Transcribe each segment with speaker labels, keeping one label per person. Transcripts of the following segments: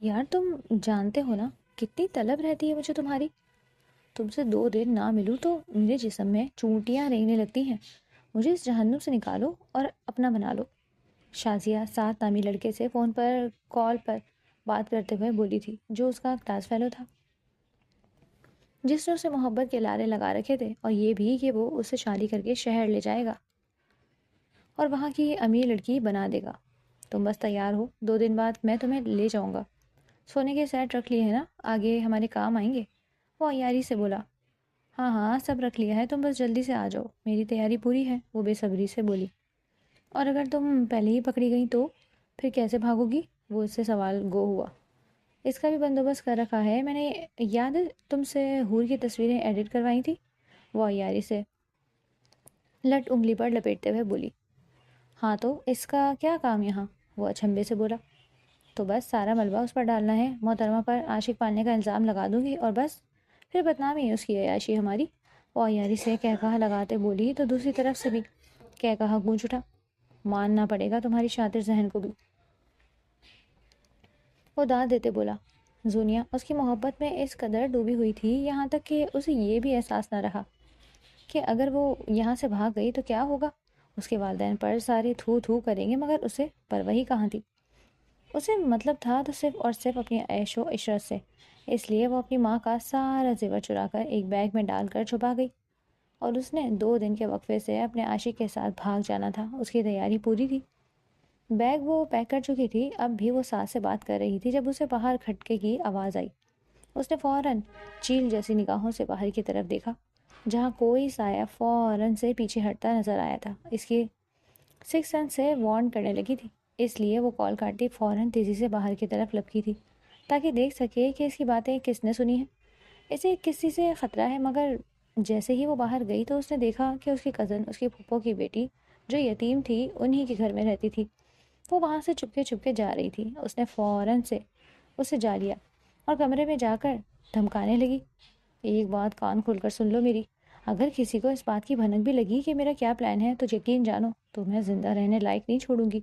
Speaker 1: یار تم جانتے ہو نا کتنی طلب رہتی ہے مجھے تمہاری. تم سے 2 دن نہ ملوں تو میرے جسم میں چونٹیاں رینگنے لگتی ہیں. مجھے اس جہنم سے نکالو اور اپنا بنا لو. شازیہ ساتھ نامی لڑکے سے فون پر کال پر بات کرتے ہوئے بولی تھی، جو اس کا کلاس فیلو تھا، جس نے اسے محبت کے لارے لگا رکھے تھے، اور یہ بھی کہ وہ اسے شادی کر کے شہر لے جائے گا اور وہاں کی امیر لڑکی بنا دے گا. تم بس تیار ہو، 2 دن بعد میں تمہیں لے جاؤں گا. سونے کے سیٹ رکھ لیے ہیں نا، آگے ہمارے کام آئیں گے. وہ عیاری سے بولا. ہاں ہاں سب رکھ لیا ہے، تم بس جلدی سے آ جاؤ، میری تیاری پوری ہے. وہ بے صبری سے بولی. اور اگر تم پہلے ہی پکڑی گئی تو پھر کیسے بھاگو گی؟ وہ اس سے سوال گو ہوا. اس کا بھی بندوبست کر رکھا ہے میں نے. یاد ہے تم سے حور کی تصویریں ایڈٹ کروائی تھی؟ وہ عیاری سے لٹ انگلی پر لپیٹتے ہوئے بولی. ہاں تو اس کا کیا کام یہاں؟ وہ اچھمبے سے بولا. تو بس سارا ملبہ اس پر ڈالنا ہے، محترمہ پر عاشق پالنے کا الزام لگا دوں گی اور بس پھر بدنامی اس کی عیاشی ہماری. وہ عیاری سے کہا لگاتے بولی تو دوسری طرف سے بھی کہا گونج اٹھا. ماننا پڑے گا تمہاری شاطر ذہن کو بھی. وہ داد دیتے بولا. زونیا اس کی محبت میں اس قدر ڈوبی ہوئی تھی یہاں تک کہ اسے یہ بھی احساس نہ رہا کہ اگر وہ یہاں سے بھاگ گئی تو کیا ہوگا. اس کے والدین پر سارے تھو تھو کریں گے، مگر اسے پرواہ کہاں تھی. اسے مطلب تھا تو صرف اور صرف اپنی عیش و عشرت سے. اس لیے وہ اپنی ماں کا سارا زیور چرا کر ایک بیگ میں ڈال کر چھپا گئی، اور اس نے 2 دن کے وقفے سے اپنے عاشق کے ساتھ بھاگ جانا تھا. اس کی تیاری پوری تھی. بیگ وہ پیک کر چکی تھی. اب بھی وہ ساس سے بات کر رہی تھی جب اسے باہر کھٹکے کی آواز آئی. اس نے فوراً چیل جیسی نگاہوں سے باہر کی طرف دیکھا، جہاں کوئی سایہ فوراً سے پیچھے ہٹتا نظر آیا تھا. اس کی سکس سینس سے وارن کرنے لگی تھی. اس لیے وہ کال کاٹی فوراً تیزی سے باہر کی طرف لپکی تھی تاکہ دیکھ سکے کہ اس کی باتیں کس نے سنی ہیں. اسے کسی سے خطرہ ہے، مگر جیسے ہی وہ باہر گئی تو اس نے دیکھا کہ اس کی کزن، اس کی پھپھو کی بیٹی جو یتیم تھی، انہی کے گھر میں رہتی تھی. وہ وہاں سے چپکے جا رہی تھی. اس نے فوراً سے اسے جا لیا اور کمرے میں جا کر دھمکانے لگی. ایک بات کان کھول کر سن لو میری، اگر کسی کو اس بات کی بھنک بھی لگی کہ میرا کیا پلان ہے تو یقین جانو تو میں زندہ رہنے لائق نہیں چھوڑوں گی.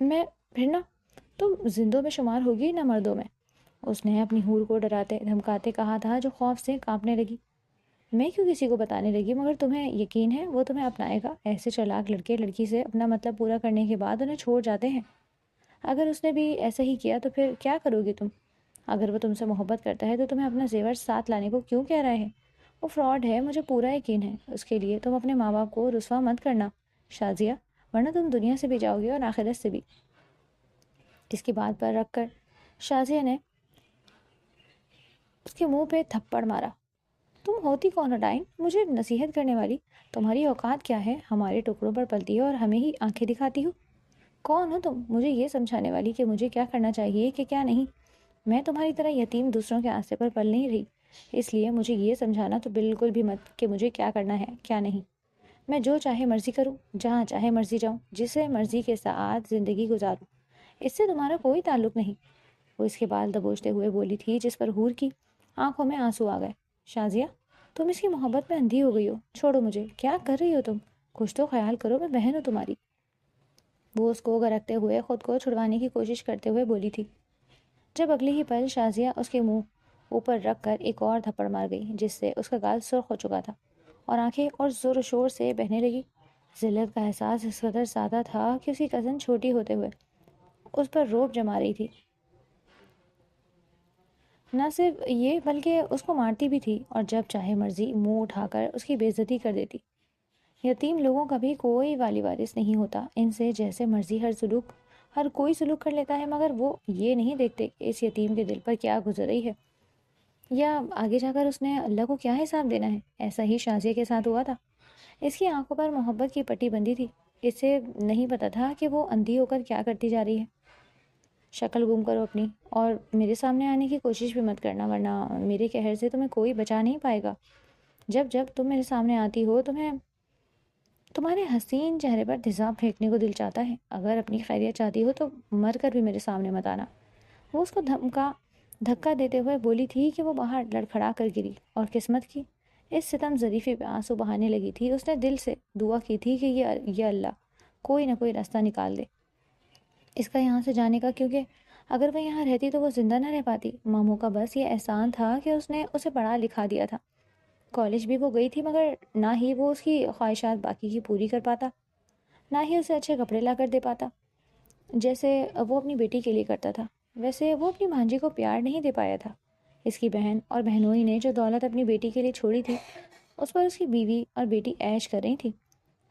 Speaker 1: میں پھر نا تم زندوں میں شمار ہوگی نہ مردوں میں. اس نے اپنی حور کو ڈراتے دھمکاتے کہا تھا، جو خوف سے کانپنے لگی. میں کیوں کسی کو بتانے لگی؟ مگر تمہیں یقین ہے وہ تمہیں اپنائے گا؟ ایسے چالاک لڑکے لڑکی سے اپنا مطلب پورا کرنے کے بعد انہیں چھوڑ جاتے ہیں. اگر اس نے بھی ایسا ہی کیا تو پھر کیا کرو گی تم؟ اگر وہ تم سے محبت کرتا ہے تو تمہیں اپنا زیور ساتھ لانے کو کیوں کہہ رہا ہے؟ وہ فراڈ ہے، مجھے پورا یقین ہے. اس کے لیے تم اپنے ماں باپ کو رسوا مت کرنا شازیہ، ورنہ تم دنیا سے بھی جاؤ گے اور آخرت سے بھی. اس کی بات پر رکھ کر شازیہ نے اس کے منہ پہ تھپڑ مارا. تم ہوتی کون ہو ڈائن، مجھے نصیحت کرنے والی؟ تمہاری اوقات کیا ہے؟ ہمارے ٹکڑوں پر پلتی ہو اور ہمیں ہی آنکھیں دکھاتی ہو. کون ہو تم مجھے یہ سمجھانے والی کہ مجھے کیا کرنا چاہیے کہ کیا نہیں؟ میں تمہاری طرح یتیم دوسروں کے آسے پر پل نہیں رہی، اس لیے مجھے یہ سمجھانا تو بالکل بھی مت کہ مجھے کیا کرنا ہے کیا نہیں. میں جو چاہے مرضی کروں، جہاں چاہے مرضی جاؤں، جسے مرضی کے ساتھ زندگی گزاروں، اس سے تمہارا کوئی تعلق نہیں. وہ اس کے بال دبوچتے ہوئے بولی تھی، جس پر حور کی آنکھوں میں آنسو آ گئے. شازیہ تم اس کی محبت میں اندھی ہو گئی ہو، چھوڑو مجھے. کیا کر رہی ہو تم؟ کچھ تو خیال کرو، میں بہن ہوں تمہاری. وہ اس کو گرکتے ہوئے خود کو چھڑوانے کی کوشش کرتے ہوئے بولی تھی، جب اگلی ہی پل شازیہ اس کے منہ اوپر رکھ کر ایک اور تھپڑ مار گئی، جس سے اس کا گال سرخ ہو چکا تھا اور آنکھیں اور زور و شور سے بہنے لگی. ذلت کا احساس اس قدر زیادہ تھا کہ اس کی کزن چھوٹی ہوتے ہوئے اس پر روب جما رہی تھی. نہ صرف یہ بلکہ اس کو مارتی بھی تھی، اور جب چاہے مرضی منہ اٹھا کر اس کی بے عزتی کر دیتی. یتیم لوگوں کا بھی کوئی والی وارث نہیں ہوتا، ان سے جیسے مرضی ہر کوئی سلوک کر لیتا ہے، مگر وہ یہ نہیں دیکھتے کہ اس یتیم کے دل پر کیا گزر رہی ہے، یا آگے جا کر اس نے اللہ کو کیا حساب دینا ہے. ایسا ہی شازیہ کے ساتھ ہوا تھا. اس کی آنکھوں پر محبت کی پٹی بندی تھی. اسے نہیں پتا تھا کہ وہ اندھی ہو کر کیا کرتی جا رہی ہے. شکل گم کرو اپنی، اور میرے سامنے آنے کی کوشش بھی مت کرنا، ورنہ میرے قہر سے تمہیں کوئی بچا نہیں پائے گا. جب تم میرے سامنے آتی ہو تمہارے حسین چہرے پر تیزاب پھینکنے کو دل چاہتا ہے. اگر اپنی خیریت چاہتی ہو تو مر کر بھی میرے سامنے مت آنا. وہ اس کو دھکا دیتے ہوئے بولی تھی کہ وہ باہر لڑکھڑا کر گری اور قسمت کی اس ستم ظریفی پہ آنسو بہانے لگی تھی. اس نے دل سے دعا کی تھی کہ یہ اللہ کوئی نہ کوئی راستہ نکال دے اس کا یہاں سے جانے کا، کیونکہ اگر وہ یہاں رہتی تو وہ زندہ نہ رہ پاتی۔ ماموں کا بس یہ احسان تھا کہ اس نے اسے پڑھا لکھا دیا تھا۔ کالج بھی وہ گئی تھی، مگر نہ ہی وہ اس کی خواہشات باقی کی پوری کر پاتا، نہ ہی اسے اچھے کپڑے لا کر دے پاتا جیسے وہ اپنی بیٹی کے لیے کرتا تھا۔ ویسے وہ اپنی بھانجی کو پیار نہیں دے پایا تھا۔ اس کی بہن اور بہنوئی نے جو دولت اپنی بیٹی کے لیے چھوڑی تھی، اس پر اس کی بیوی اور بیٹی عیش کر رہی تھی۔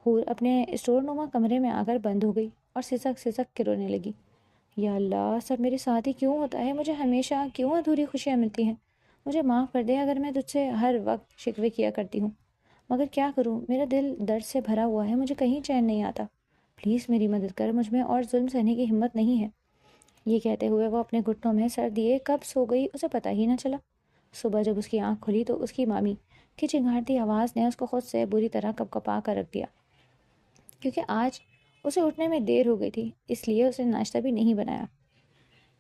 Speaker 1: حور اپنے اسٹور نما کمرے میں آ کر بند ہو گئی اور سسک سسک کے رونے لگی۔ یا اللہ، سب میرے ساتھ ہی کیوں ہوتا ہے؟ مجھے ہمیشہ کیوں ادھوری خوشیاں ملتی ہیں؟ مجھے معاف کر دے اگر میں تجھ سے ہر وقت شکوے کیا کرتی ہوں، مگر کیا کروں، میرا دل درد سے بھرا ہوا ہے، مجھے کہیں چین نہیں آتا۔ پلیز میری مدد کر، مجھ میں اور ظلم سہنے کی ہمت نہیں ہے۔ یہ کہتے ہوئے وہ اپنے گھٹنوں میں سر دیے کب سو گئی اسے پتہ ہی نہ چلا۔ صبح جب اس کی آنکھ کھلی تو اس کی مامی کی چنگھاڑتی آواز نے اس کو خود سے بری طرح کپکپا کر رکھ دیا، کیونکہ آج اسے اٹھنے میں دیر ہو گئی تھی، اس لیے اس نے ناشتہ بھی نہیں بنایا۔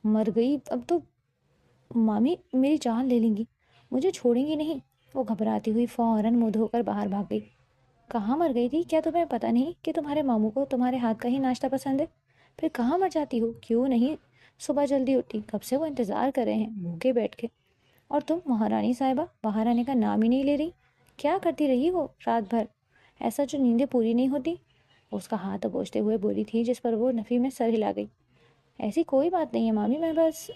Speaker 1: مر گئی اب تو مامی میری جان لے لیں گی، مجھے چھوڑیں گی نہیں۔ وہ گھبراتی ہوئی فوراً منہ دھو کر باہر بھاگ گئی۔ کہاں مر گئی تھی؟ کیا تمہیں پتہ نہیں کہ تمہارے ماموں کو تمہارے ہاتھ کا ہی ناشتہ پسند ہے؟ پھر کہاں مر جاتی ہو؟ کیوں نہیں صبح جلدی اٹھی؟ کب سے وہ انتظار کر رہے ہیں بھوکے بیٹھ کے، اور تم مہارانی صاحبہ باہر آنے کا نام ہی نہیں لے رہی۔ کیا کرتی رہی ہو رات بھر ایسا جو نیندیں پوری نہیں ہوتی؟ اس کا ہاتھ دبوچتے ہوئے بولی تھی، جس پر وہ نفی میں سر ہلا گئی۔ ایسی کوئی بات نہیں ہے مامی، میں بس…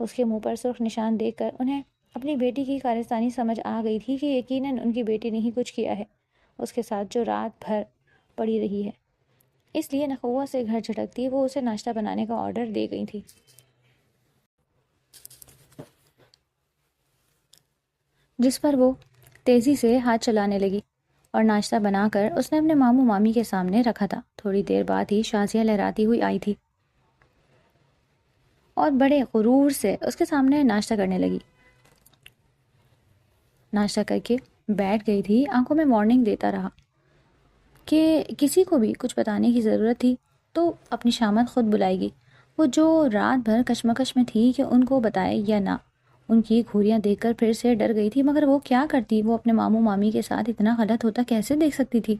Speaker 1: اس کے منہ پر سرخ نشان دیکھ کر انہیں اپنی بیٹی کی کارستانی سمجھ آ گئی تھی کہ یقیناً ان کی بیٹی نے ہی کچھ کیا ہے اس کے ساتھ جو رات بھر پڑی رہی ہے۔ اس لیے نخوہ سے گھر جھٹکتی وہ اسے ناشتہ بنانے کا آرڈر دے گئی تھی۔ جس پر وہ تیزی سے ہاتھ چلانے لگی اور ناشتہ بنا کر اس نے اپنے ماموں مامی کے سامنے رکھا تھا۔ تھوڑی دیر بعد ہی شازیہ لہراتی ہوئی آئی تھی اور بڑے غرور سے اس کے سامنے ناشتہ کرنے لگی۔ ناشتہ کر کے بیٹھ گئی تھی، آنکھوں میں وارننگ دیتا رہا کہ کسی کو بھی کچھ بتانے کی ضرورت تھی تو اپنی شامت خود بلائے گی۔ وہ جو رات بھر کشمکش میں تھی کہ ان کو بتائے یا نہ، ان کی گھوریاں دیکھ کر پھر سے ڈر گئی تھی، مگر وہ کیا کرتی؟ وہ اپنے ماموں مامی کے ساتھ اتنا غلط ہوتا کیسے دیکھ سکتی تھی؟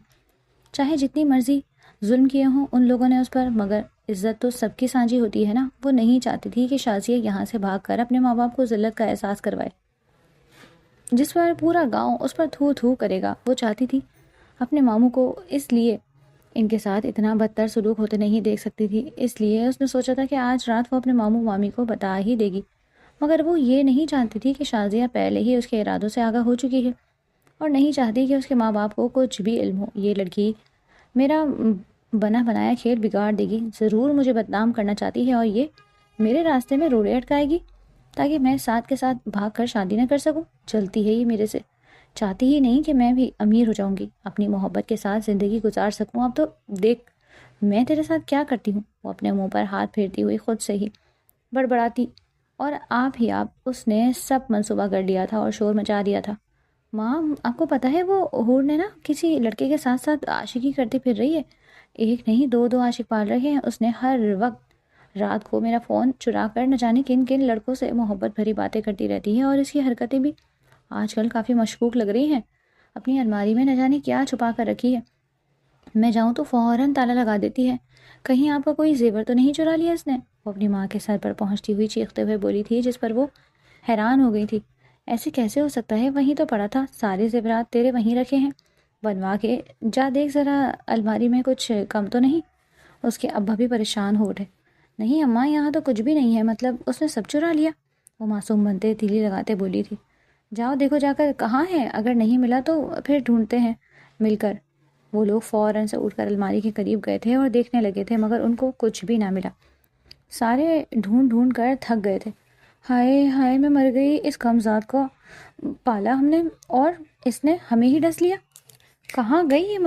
Speaker 1: چاہے جتنی مرضی ظلم کیے ہوں ان لوگوں نے اس پر، مگر عزت تو سب کی سانجھی ہوتی ہے نا۔ وہ نہیں چاہتی تھی کہ شازیہ یہاں سے بھاگ کر اپنے ماں باپ کو ذلت کا احساس کروائے، جس پر پورا گاؤں اس پر تھو تھو کرے گا۔ وہ چاہتی تھی اپنے ماموں کو اس لیے ان کے ساتھ اتنا بدتر سلوک ہوتے نہیں دیکھ سکتی تھی، اس لیے اس نے سوچا تھا کہ آج رات وہ اپنے ماموں مامی کو بتا ہی دے گی، مگر وہ یہ نہیں جانتی تھی کہ شازیہ پہلے ہی اس کے ارادوں سے آگاہ ہو چکی ہے اور نہیں چاہتی کہ اس کے ماں باپ کو کچھ بھی علم ہو۔ یہ لڑکی میرا بنا بنایا کھیل بگاڑ دے گی، ضرور مجھے بدنام کرنا چاہتی ہے اور یہ میرے راستے میں روڑے اٹکائے گی تاکہ میں ساتھ کے ساتھ بھاگ کر شادی نہ کر سکوں۔ جلتی ہے یہ میرے سے، چاہتی ہی نہیں کہ میں بھی امیر ہو جاؤں گی، اپنی محبت کے ساتھ زندگی گزار سکوں۔ اب تو دیکھ میں تیرے ساتھ کیا کرتی ہوں۔ وہ اپنے منہ پر ہاتھ پھیرتی ہوئی خود سے ہی بڑبڑاتی، اور آپ اس نے سب منصوبہ کر لیا تھا اور شور مچا دیا تھا۔ ماں، آپ کو پتہ ہے وہ حور نے نا کسی لڑکے کے ساتھ ساتھ عاشقی کرتی پھر رہی ہے، ایک نہیں دو عاشق پال رہے ہیں اس نے۔ ہر وقت رات کو میرا فون چرا کر نہ جانے کن کن لڑکوں سے محبت بھری باتیں کرتی رہتی ہے، اور اس کی حرکتیں بھی آج کل کافی مشکوک لگ رہی ہیں۔ اپنی الماری میں نہ جانے کیا چھپا کر رکھی ہے، میں جاؤں تو فوراً تالا لگا دیتی ہے۔ کہیں آپ کا کوئی زیور تو نہیں چرا لیا اس نے؟ وہ اپنی ماں کے سر پر پہنچتی ہوئی چیختے ہوئے بولی تھی، جس پر وہ حیران ہو گئی تھی۔ ایسے کیسے ہو سکتا ہے؟ وہیں تو پڑا تھا، سارے زیورات تیرے وہیں رکھے ہیں، بنوا کے جا دیکھ ذرا الماری میں کچھ کم تو نہیں۔ اس کے ابا بھی پریشان ہو اٹھے۔ نہیں اماں، یہاں تو کچھ بھی نہیں ہے، مطلب اس نے سب چرا لیا؟ وہ معصوم بنتے تیلی لگاتے بولی تھی۔ جاؤ دیکھو جا کر کہاں ہے، اگر نہیں ملا تو پھر ڈھونڈتے ہیں مل کر۔ وہ لوگ فوراً سے اٹھ کر الماری کے قریب گئے تھے اور دیکھنے لگے تھے، مگر ان کو کچھ بھی نہ ملا۔ سارے ڈھونڈ ڈھونڈ کر تھک گئے تھے۔ ہائے ہائے، میں مر گئی، اس کمزاد کو پالا ہم نے اور اس نے ہمیں ہی ڈس لیا۔ کہاں گئی یہ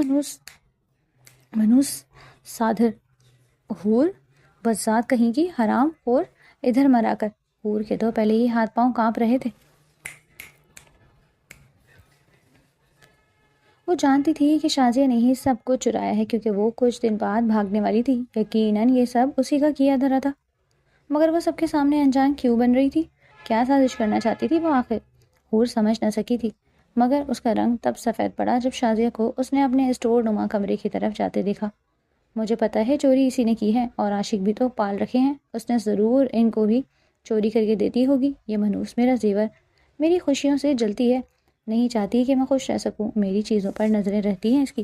Speaker 1: منوس سادھر حور، بزاد کہیں کی، حرام خور، ادھر مرا کر۔ حور کے تو پہلے ہی ہاتھ پاؤں کانپ رہے تھے۔ وہ جانتی تھی کہ شازیہ نے ہی سب کچھ چرایا ہے، کیونکہ وہ کچھ دن بعد بھاگنے والی تھی۔ یقیناً یہ سب اسی کا کیا دھرا تھا، مگر وہ سب کے سامنے انجان کیوں بن رہی تھی؟ کیا سازش کرنا چاہتی تھی وہ آخر؟ حور سمجھ نہ سکی تھی، مگر اس کا رنگ تب سفید پڑا جب شازیہ کو اس نے اپنے اسٹور نما کمرے کی طرف جاتے دیکھا۔ مجھے پتہ ہے چوری اسی نے کی ہے، اور عاشق بھی تو پال رکھے ہیں، اس نے ضرور ان کو بھی چوری کر کے دیتی ہوگی۔ یہ منحوس میرا زیور میری خوشیوں سے جلتی ہے، نہیں چاہتی کہ میں خوش رہ سکوں، میری چیزوں پر نظریں رہتی ہیں اس کی،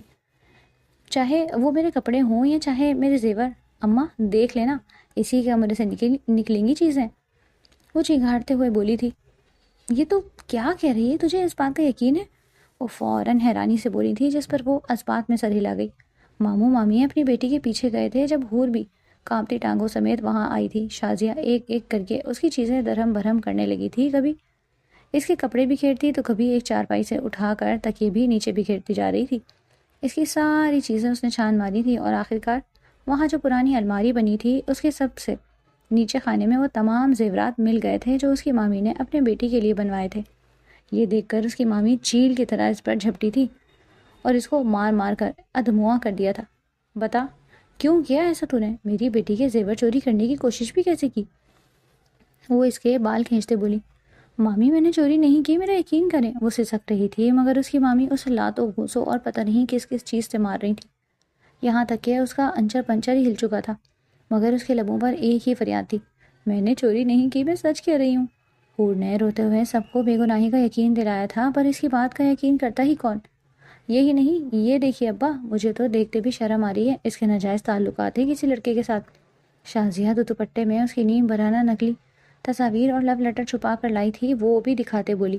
Speaker 1: چاہے وہ میرے کپڑے ہوں یا چاہے میرے زیور۔ اماں دیکھ لینا، اسی کمرے سے نکلیں گی چیزیں، وہ چنگھاڑتے ہوئے بولی تھی۔ یہ تو کیا کہہ رہی ہے، تجھے اس بات کا یقین ہے؟ وہ فوراً حیرانی سے بولی تھی، جس پر وہ اسبات میں سر ہلا گئی۔ ماموں مامی اپنی بیٹی کے پیچھے گئے تھے جب حور بھی کانپتی ٹانگوں سمیت وہاں آئی تھی۔ شازیہ ایک ایک کر کے اس کی چیزیں درہم برہم کرنے لگی تھی، کبھی اس کے کپڑے بکھیرتی تو کبھی ایک چارپائی سے اٹھا کر تکیے بھی نیچے بکھیرتی جا رہی تھی۔ اس کی ساری چیزیں اس نے چھان ماری تھی، اور آخرکار وہاں جو پرانی الماری بنی تھی اس کے سب سے نیچے خانے میں وہ تمام زیورات مل گئے تھے جو اس کی مامی نے اپنے بیٹی کے لیے بنوائے تھے۔ یہ دیکھ کر اس کی مامی چیل کی طرح اس پر جھپٹی تھی اور اس کو مار مار کر ادھموا کر دیا تھا۔ بتا کیوں کیا ایسا تو نے؟ میری بیٹی کے زیور چوری کرنے کی کوشش بھی کیسے کی؟ وہ اس کے بال کھینچتے بولی۔ مامی میں نے چوری نہیں کی، میرا یقین کریں۔ وہ سسک رہی تھی، مگر اس کی مامی اسے لاتوں گھوسوں اور پتہ نہیں کس کس چیز سے مار رہی تھی، یہاں تک کہ اس کا انچر پنچر ہی ہل چکا تھا، مگر اس کے لبوں پر ایک ہی فریاد تھی، میں نے چوری نہیں کی، میں سچ کہہ رہی ہوں۔ حور نے روتے ہوئے سب کو بے گناہی کا یقین دلایا تھا، پر اس کی بات کا یقین کرتا ہی کون؟ یہی نہیں، یہ دیکھیے ابا، مجھے تو دیکھتے بھی شرم آ رہی ہے، اس کے ناجائز تعلقات ہیں کسی لڑکے کے ساتھ۔ شازیہ دوپٹے میں اس کی نیم برہنہ نکلی تصاویر اور لو لیٹر چھپا کر لائی تھی، وہ بھی دکھاتے بولی۔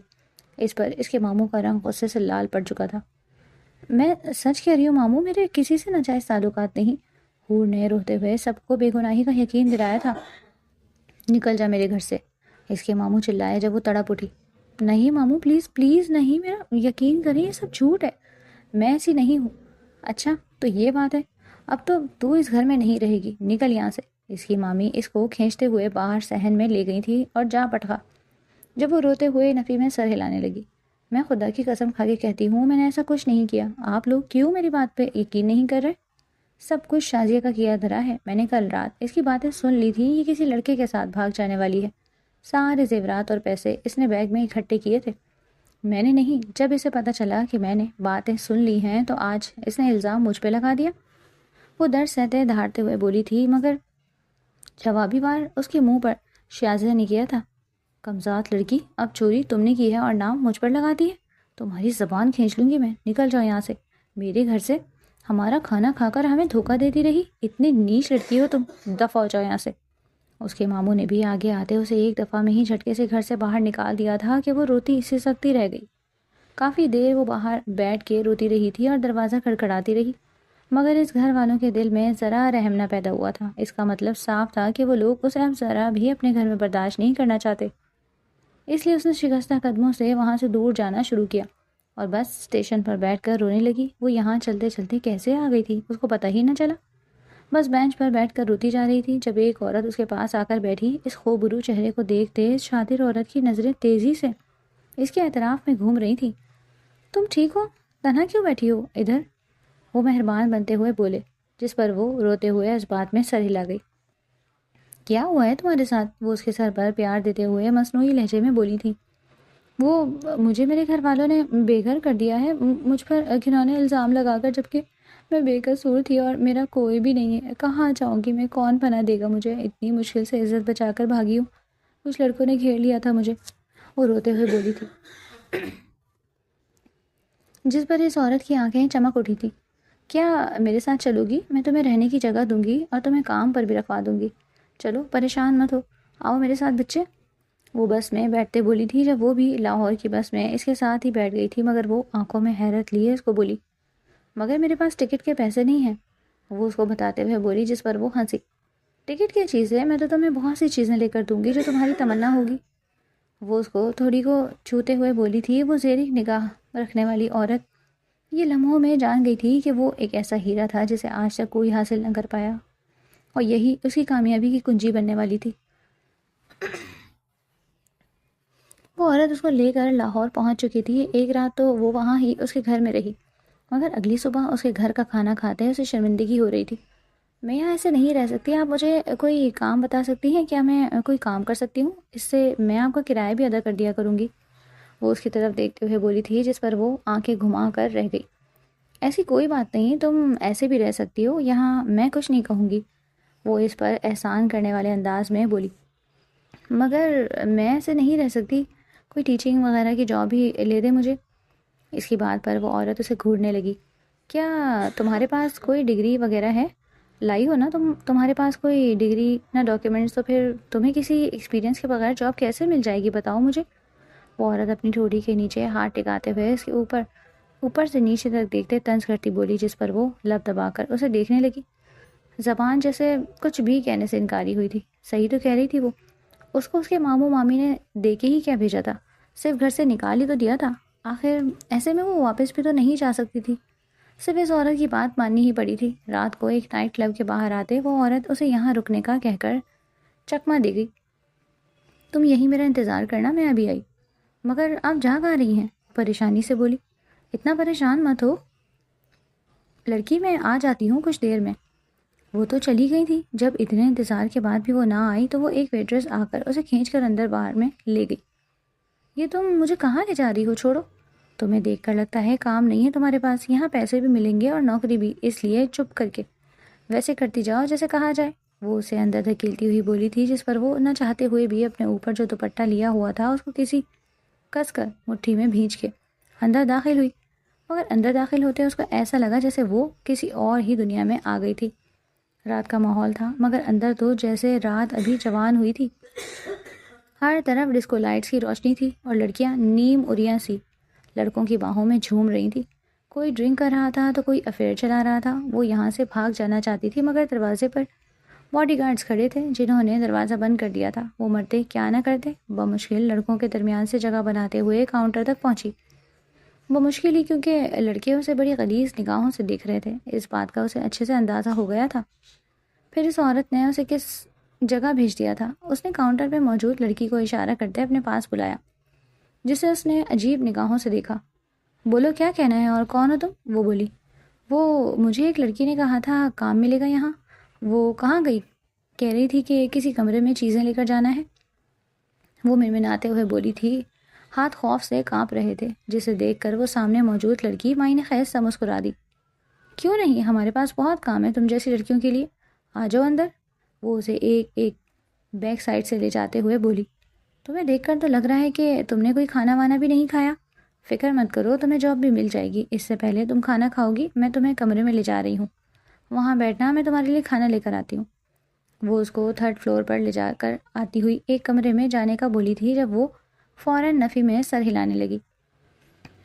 Speaker 1: اس پر اس کے ماموں کا رنگ غصے سے لال پڑ چکا تھا۔ میں سچ کہہ رہی ہوں ماموں، میرے کسی سے ناجائز تعلقات نہیں۔ حور نے روتے ہوئے سب کو بے گناہی کا یقین دلایا تھا۔ نکل جا میرے گھر سے، اس کے ماموں چلائے جب وہ تڑپ اٹھی۔ نہیں ماموں، پلیز پلیز نہیں، میرا یقین کریں، یہ سب جھوٹ ہے، میں ایسی نہیں ہوں۔ اچھا تو یہ بات ہے، اب تو تو اس گھر میں نہیں رہے گی، نکل یہاں سے۔ اس کی مامی اس کو کھینچتے ہوئے باہر صحن میں لے گئی تھی اور جا پٹکا جب وہ روتے ہوئے نفی میں سر ہلانے لگی۔ میں خدا کی قسم کھا کے کہتی ہوں، میں نے ایسا کچھ نہیں کیا، آپ لوگ کیوں میری بات پہ یقین نہیں کر رہے؟ سب کچھ شازیہ کا کیا دھرا ہے، میں نے کل رات اس کی باتیں سن لی تھی، یہ کسی لڑکے کے ساتھ بھاگ جانے والی ہے، سارے زیورات اور پیسے اس نے بیگ میں اکٹھے کیے تھے، میں نے نہیں۔ جب اسے پتہ چلا کہ میں نے باتیں سن لی ہیں تو آج اس نے الزام مجھ پہ لگا دیا۔ وہ درد سہتے دھاڑتے ہوئے بولی تھی، مگر جوابی وار اس کے منہ پر شازیہ نے کیا تھا۔ کمزات لڑکی، اب چوری تم نے کی ہے اور نام مجھ پر لگاتی ہے، تمہاری زبان کھینچ لوں گی میں، نکل جاؤ یہاں سے میرے گھر سے، ہمارا کھانا کھا کر ہمیں دھوکہ دیتی رہی، اتنی نیچ لڑکی ہو تم، دفع ہو جاؤ یہاں سے۔ اس کے ماموں نے بھی آگے آتے اسے ایک دفعہ میں ہی جھٹکے سے گھر سے باہر نکال دیا تھا کہ وہ روتی سسکتی رہ گئی۔ کافی دیر وہ باہر بیٹھ کے روتی رہی تھی اور دروازہ کھڑکھڑاتی رہی، مگر اس گھر والوں کے دل میں ذرا رحم نہ پیدا ہوا تھا۔ اس کا مطلب صاف تھا کہ وہ لوگ اسے اب ذرا بھی اپنے گھر میں برداشت نہیں کرنا چاہتے، اس لیے اس نے شکستہ قدموں سے وہاں سے دور جانا شروع کیا اور بس اسٹیشن پر بیٹھ کر رونے لگی۔ وہ یہاں چلتے چلتے کیسے آ گئی تھی اس کو پتہ ہی نہ چلا، بس بینچ پر بیٹھ کر روتی جا رہی تھی۔ جب ایک عورت اس کے پاس آ کر بیٹھی، اس خوبرو چہرے کو دیکھتے اس شاطر عورت کی نظریں تیزی سے اس کے اطراف میں گھوم رہی تھی۔ تم ٹھیک ہو؟ تنہا کیوں بیٹھی ہو ادھر؟ وہ مہربان بنتے ہوئے بولے، جس پر وہ روتے ہوئے اس بات میں سر ہلا گئی۔ کیا ہوا ہے تمہارے ساتھ؟ وہ اس کے سر پر پیار دیتے ہوئے مصنوعی لہجے میں بولی تھی۔ وہ مجھے میرے گھر والوں نے بے گھر کر دیا ہے، مجھ پر گھنونے الزام لگا کر، جبکہ میں بے قصور تھی اور میرا کوئی بھی نہیں ہے، کہاں جاؤں گی میں، کون پناہ دے گا مجھے، اتنی مشکل سے عزت بچا کر بھاگی ہوں، کچھ لڑکوں نے گھیر لیا تھا مجھے، وہ روتے ہوئے بولی تھی، جس پر اس عورت کی آنکھیں چمک اٹھی تھی۔ کیا میرے ساتھ چلو گی؟ میں تمہیں رہنے کی جگہ دوں گی اور تمہیں کام پر بھی رکھوا دوں گی، چلو پریشان مت ہو، آؤ میرے ساتھ بچے۔ وہ بس میں بیٹھتے بولی تھی جب وہ بھی لاہور کی بس میں اس کے ساتھ ہی بیٹھ گئی تھی، مگر وہ آنکھوں میں حیرت لیے اس کو بولی، مگر میرے پاس ٹکٹ کے پیسے نہیں ہیں، وہ اس کو بتاتے ہوئے بولی، جس پر وہ ہنسی۔ ٹکٹ کیا چیز ہے، میں تو تمہیں بہت سی چیزیں لے کر دوں گی جو تمہاری تمنا ہوگی، وہ اس کو تھوڑی کو چھوتے ہوئے بولی تھی۔ وہ زیرک نگاہ رکھنے والی عورت یہ لمحوں میں جان گئی تھی کہ وہ ایک ایسا ہیرا تھا جسے آج تک کوئی حاصل نہ کر پایا، اور یہی اس کی کامیابی کی کنجی بننے والی تھی۔ وہ عورت اس کو لے کر لاہور پہنچ چکی تھی۔ ایک رات تو وہ وہاں ہی اس کے گھر میں رہی، مگر اگلی صبح اس کے گھر کا کھانا کھاتے اسے شرمندگی ہو رہی تھی۔ میں یہاں ایسے نہیں رہ سکتی، آپ مجھے کوئی کام بتا سکتی ہیں کیا؟ میں کوئی کام کر سکتی ہوں، اس سے میں آپ کا کرایہ بھی ادا کر دیا کروں گی، وہ اس کی طرف دیکھتے ہوئے بولی تھی، جس پر وہ آنکھیں گھما کر رہ گئی۔ ایسی کوئی بات نہیں، تم ایسے بھی رہ سکتی ہو یہاں، میں کچھ نہیں کہوں گی، وہ اس پر احسان کرنے والے انداز میں بولی۔ مگر میں ایسے نہیں رہ سکتی، کوئی ٹیچنگ وغیرہ کی جاب ہی لے دے مجھے۔ اس کی بات پر وہ عورت اسے گھورنے لگی۔ کیا تمہارے پاس کوئی ڈگری وغیرہ ہے؟ لائی ہو نا تمہارے پاس کوئی ڈگری نہ ڈاکیومنٹس، تو پھر تمہیں کسی ایکسپیرینس کے بغیر جاب کیسے مل جائے گی، بتاؤ مجھے۔ وہ عورت اپنی ٹھوڑی کے نیچے ہاتھ ٹکاتے ہوئے اس کے اوپر سے نیچے تک دیکھتے طنز کرتی بولی، جس پر وہ لب دبا کر اسے دیکھنے لگی، زبان جیسے کچھ بھی کہنے سے انکاری ہوئی تھی۔ صحیح تو کہہ رہی تھی وہ، اس کو اس کے ماموں مامی نے دے کے ہی کیا بھیجا تھا، صرف گھر سے نکال ہی تو دیا تھا، آخر ایسے میں وہ واپس بھی تو نہیں جا سکتی تھی، صرف اس عورت کی بات ماننی ہی پڑی تھی۔ رات کو ایک نائٹ کلب کے باہر آتے وہ عورت اسے یہاں رکنے کا کہہ کر چکمہ دے گئی۔ تم یہیں میرا انتظار کرنا، میں ابھی آئی۔ مگر آپ جا کہاں رہی ہیں؟ پریشانی سے بولی۔ اتنا پریشان مت ہو لڑکی، میں آ جاتی ہوں کچھ دیر میں۔ وہ تو چلی گئی تھی، جب اتنے انتظار کے بعد بھی وہ نہ آئی تو وہ ایک ویٹرس آ کر اسے کھینچ کر اندر باہر میں لے گئی۔ یہ تم مجھے کہاں لے جا رہی ہو، چھوڑو، تمہیں دیکھ کر لگتا ہے کام نہیں ہے تمہارے پاس، یہاں پیسے بھی ملیں گے اور نوکری بھی، اس لیے چپ کر کے ویسے کرتی جاؤ جیسے کہا جائے۔ وہ اسے اندر دھکیلتی ہوئی بولی تھی، جس پر وہ نہ چاہتے ہوئے بھی اپنے اوپر جو دوپٹہ لیا ہوا تھا اس کو کسی کس کر مٹھی میں بھینچ کے اندر داخل ہوئی، مگر اندر داخل ہوتے اس کو ایسا لگا جیسے وہ کسی اور ہی دنیا میں آ گئی تھی۔ رات کا ماحول تھا، مگر اندر تو جیسے رات ابھی جوان ہوئی تھی۔ ہر طرف ڈسکو لائٹس کی روشنی تھی اور لڑکیاں نیم اریاں سی لڑکوں کی باہوں میں جھوم رہی تھی۔ کوئی ڈرنک کر رہا تھا تو کوئی افیئر چلا رہا تھا۔ وہ یہاں سے بھاگ جانا چاہتی تھی، مگر دروازے پر باڈی گارڈز کھڑے تھے جنہوں نے دروازہ بند کر دیا تھا۔ وہ مرتے کیا نہ کرتے، بمشکل لڑکوں کے درمیان سے جگہ بناتے ہوئے کاؤنٹر تک پہنچی، بمشکل ہی، کیونکہ لڑکے اسے بڑی غلیظ نگاہوں سے دیکھ رہے تھے۔ اس بات کا اسے اچھے سے اندازہ ہو گیا تھا۔ پھر اس عورت نے اسے کس جگہ بھیج دیا تھا؟ اس نے کاؤنٹر پہ موجود لڑکی کو اشارہ کرتے اپنے پاس بلایا، جسے اس نے عجیب نگاہوں سے دیکھا۔ بولو کیا کہنا ہے اور کون ہو تم؟ وہ بولی۔ وہ مجھے ایک لڑکی نے کہا تھا کام ملے گا یہاں، وہ کہاں گئی؟ کہہ رہی تھی کہ کسی کمرے میں چیزیں لے کر جانا ہے، وہ منمناتے ہوئے بولی تھی۔ ہاتھ خوف سے کانپ رہے تھے، جسے دیکھ کر وہ سامنے موجود لڑکی معنی خیز سا مسکرا دی۔ کیوں نہیں، ہمارے پاس بہت کام ہے تم جیسی لڑکیوں کے لیے، آ جاؤ اندر، وہ اسے ایک ایک بیک سائڈ سے لے جاتے ہوئے بولی۔ تمہیں دیکھ کر تو لگ رہا ہے کہ تم نے کوئی کھانا وانا بھی نہیں کھایا۔ فکر مت کرو، تمہیں جاب بھی مل جائے گی۔ اس سے پہلے تم کھانا کھاؤ گی میں تمہیں کمرے میں لے جا رہی ہوں، وہاں بیٹھنا، میں تمہارے لیے کھانا لے کر آتی ہوں۔ وہ اس کو 3rd فلور پر لے جا کر آتی ہوئی ایک کمرے میں جانے کا بولی تھی جب وہ فوراً نفی میں سر ہلانے لگی۔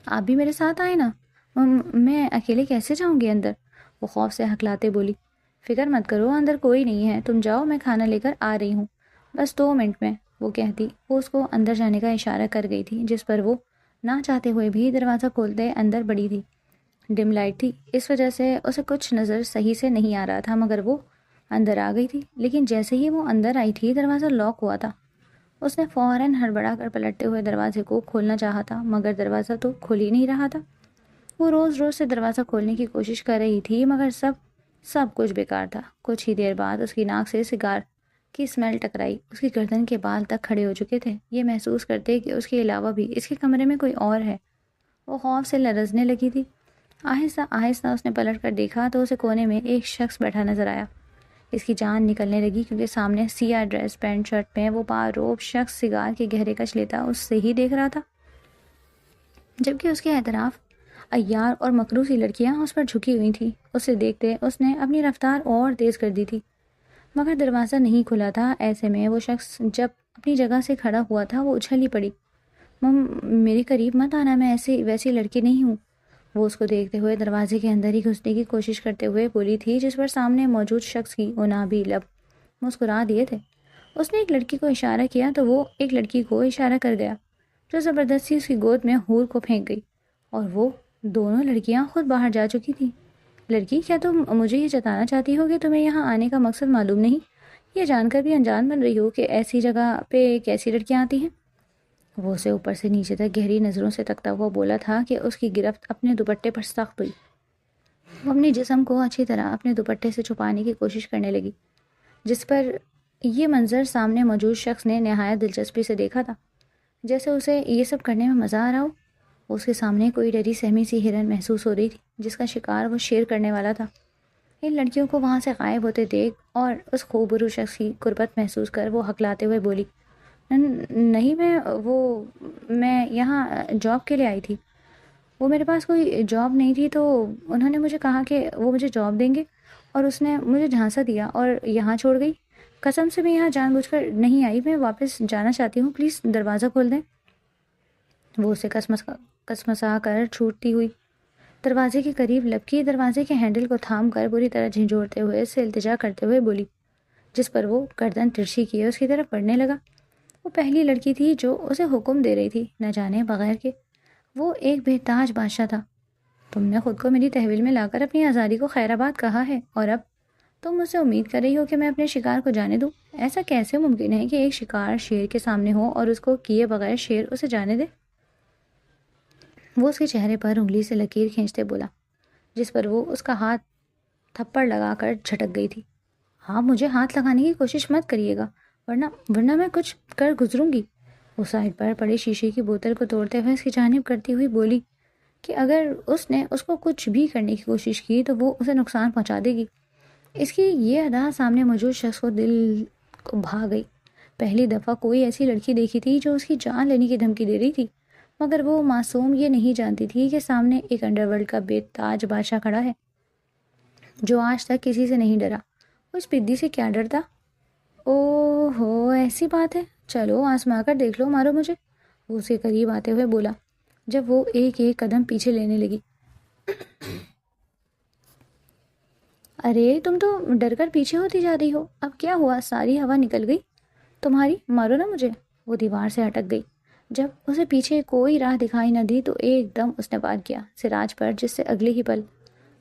Speaker 1: آپ بھی میرے ساتھ آئے نا، میں اکیلے کیسے جاؤں گی اندر؟ وہ خوف سے ہکلاتے بولی۔ فکر مت کرو، اندر کوئی نہیں ہے، تم جاؤ، میں کھانا لے کر آ رہی ہوں، بس 2 منٹ میں، وہ کہتی وہ اس کو اندر جانے کا اشارہ کر گئی تھی، جس پر وہ نہ چاہتے ہوئے بھی دروازہ کھولتے اندر بڑھی تھی۔ ڈم لائٹ تھی، اس وجہ سے اسے کچھ نظر صحیح سے نہیں آ رہا تھا، مگر وہ اندر آ گئی تھی۔ لیکن جیسے ہی وہ اندر آئی تھی دروازہ لاک ہوا تھا۔ اس نے فوراً ہڑبڑا کر پلٹتے ہوئے دروازے کو کھولنا چاہا تھا، مگر دروازہ تو کھل ہی نہیں رہا تھا۔ وہ روز روز سے دروازہ کھولنے کی کوشش کر رہی تھی، مگر سب کچھ بیکار تھا۔ کچھ ہی دیر بعد اس کی ناک سے سگار کی اسمیل ٹکرائی، اس کی گردن کے بال تک کھڑے ہو چکے تھے، یہ محسوس کرتے کہ اس کے علاوہ بھی اس کے کمرے میں کوئی اور ہے۔ وہ خوف سے لرزنے لگی تھی۔ آہستہ آہستہ اس نے پلٹ کر دیکھا تو اسے کونے میں ایک شخص بیٹھا نظر آیا۔ اس کی جان نکلنے لگی، کیونکہ سامنے سیاہ ڈریس پینٹ شرٹ میں وہ پاروب شخص سگار کے گہرے کش لیتا اس سے ہی دیکھ رہا تھا، جبکہ اس کے اطراف عیار اور مکرو سی لڑکیاں اس پر جھکی ہوئی تھیں۔ اسے دیکھتے اس نے اپنی رفتار اور تیز کر دی تھی، مگر دروازہ نہیں کھلا تھا۔ ایسے میں وہ شخص جب اپنی جگہ سے کھڑا ہوا تھا وہ اچھل ہی پڑی۔ میرے قریب مت آنا، میں ویسی لڑکی نہیں ہوں، وہ اس کو دیکھتے ہوئے دروازے کے اندر ہی گھسنے کی کوشش کرتے ہوئے بولی تھی، جس پر سامنے موجود شخص کی انابی لب مسکرا دیے تھے۔ اس نے ایک لڑکی کو اشارہ کیا تو وہ ایک لڑکی کو اشارہ کر گیا، جو زبردستی اس کی گود میں حور کو پھینک گئی، اور وہ دونوں لڑکیاں خود باہر جا چکی تھیں۔ لڑکی، کیا تم مجھے یہ جتانا چاہتی ہو کہ تمہیں یہاں آنے کا مقصد معلوم نہیں؟ یہ جان کر بھی انجان بن رہی ہو کہ ایسی جگہ پہ کیسی لڑکیاں آتی ہیں؟ وہ اسے اوپر سے نیچے تک گہری نظروں سے تکتا ہوا بولا تھا کہ اس کی گرفت اپنے دوپٹے پر سخت ہوئی۔ وہ اپنے جسم کو اچھی طرح اپنے دوپٹے سے چھپانے کی کوشش کرنے لگی، جس پر یہ منظر سامنے موجود شخص نے نہایت دلچسپی سے دیکھا تھا، جیسے اسے یہ سب کرنے میں مزہ آ رہا ہو۔ اس کے سامنے کوئی ڈری سہمی سی ہرن محسوس ہو رہی تھی جس کا شکار وہ شیر کرنے والا تھا۔ ان لڑکیوں کو وہاں سے غائب ہوتے دیکھ اور اس خوبرو شخص کی قربت محسوس کر وہ ہکلاتے ہوئے بولی، نہیں میں یہاں جاب کے لیے آئی تھی۔ وہ میرے پاس کوئی جاب نہیں تھی تو انہوں نے مجھے کہا کہ وہ مجھے جاب دیں گے اور اس نے مجھے جھانسا دیا اور یہاں چھوڑ گئی۔ قسم سے میں یہاں جان بوجھ کر نہیں آئی، میں واپس جانا چاہتی ہوں، پلیز دروازہ کھول دیں۔ وہ اسے کسمسا کر چھوٹتی ہوئی دروازے کے قریب لپکی، دروازے کے ہینڈل کو تھام کر بری طرح جھنجھوڑتے ہوئے اس سے التجا کرتے ہوئے بولی، جس پر وہ گردن ترچھی کیے اس کی طرف بڑھنے لگا۔ وہ پہلی لڑکی تھی جو اسے حکم دے رہی تھی، نہ جانے بغیر کہ وہ ایک بے تاج بادشاہ تھا۔ تم نے خود کو میری تحویل میں لا کر اپنی آزادی کو خیرآباد کہا ہے اور اب تم مجھ سے امید کر رہی ہو کہ میں اپنے شکار کو جانے دوں؟ ایسا کیسے ممکن ہے کہ ایک شکار شیر کے سامنے ہو اور اس کو کیے بغیر شیر اسے جانے دے؟ وہ اس کے چہرے پر انگلی سے لکیر کھینچتے بولا، جس پر وہ اس کا ہاتھ تھپڑ لگا کر جھٹک گئی تھی۔ آپ مجھے ہاتھ لگانے کی کوشش مت کریے گا ورنہ میں کچھ کر گزروں گی۔ وہ سائڈ پر پڑے شیشے کی بوتل کو توڑتے ہوئے اس کی جانب کرتی ہوئی بولی کہ اگر اس نے اس کو کچھ بھی کرنے کی کوشش کی تو وہ اسے نقصان پہنچا دے گی۔ اس کی یہ ادا سامنے موجود شخص کو دل کو بھا گئی۔ پہلی دفعہ کوئی ایسی لڑکی دیکھی تھی جو اس کی جان لینے کی دھمکی دے رہی تھی، مگر وہ معصوم یہ نہیں جانتی تھی کہ سامنے ایک انڈر ورلڈ کا بے تاج بادشاہ کھڑا ہے جو آج تک کسی سے نہیں ڈرا۔ وہ اس پدی سے کیا ڈرتا؟ او ہو، ایسی بات ہے، چلو آزما کر دیکھ لو، مارو مجھے، وہ اس کے قریب آتے ہوئے بولا جب وہ ایک ایک قدم پیچھے لینے لگی۔ ارے تم تو ڈر کر پیچھے ہوتی جا رہی ہو، اب کیا ہوا؟ ساری ہوا نکل گئی تمہاری، مارو نا مجھے۔ وہ دیوار سے اٹک گئی۔ جب اسے پیچھے کوئی راہ دکھائی نہ دی تو ایک دم اس نے وار کیا سراج پر، جس سے اگلے ہی پل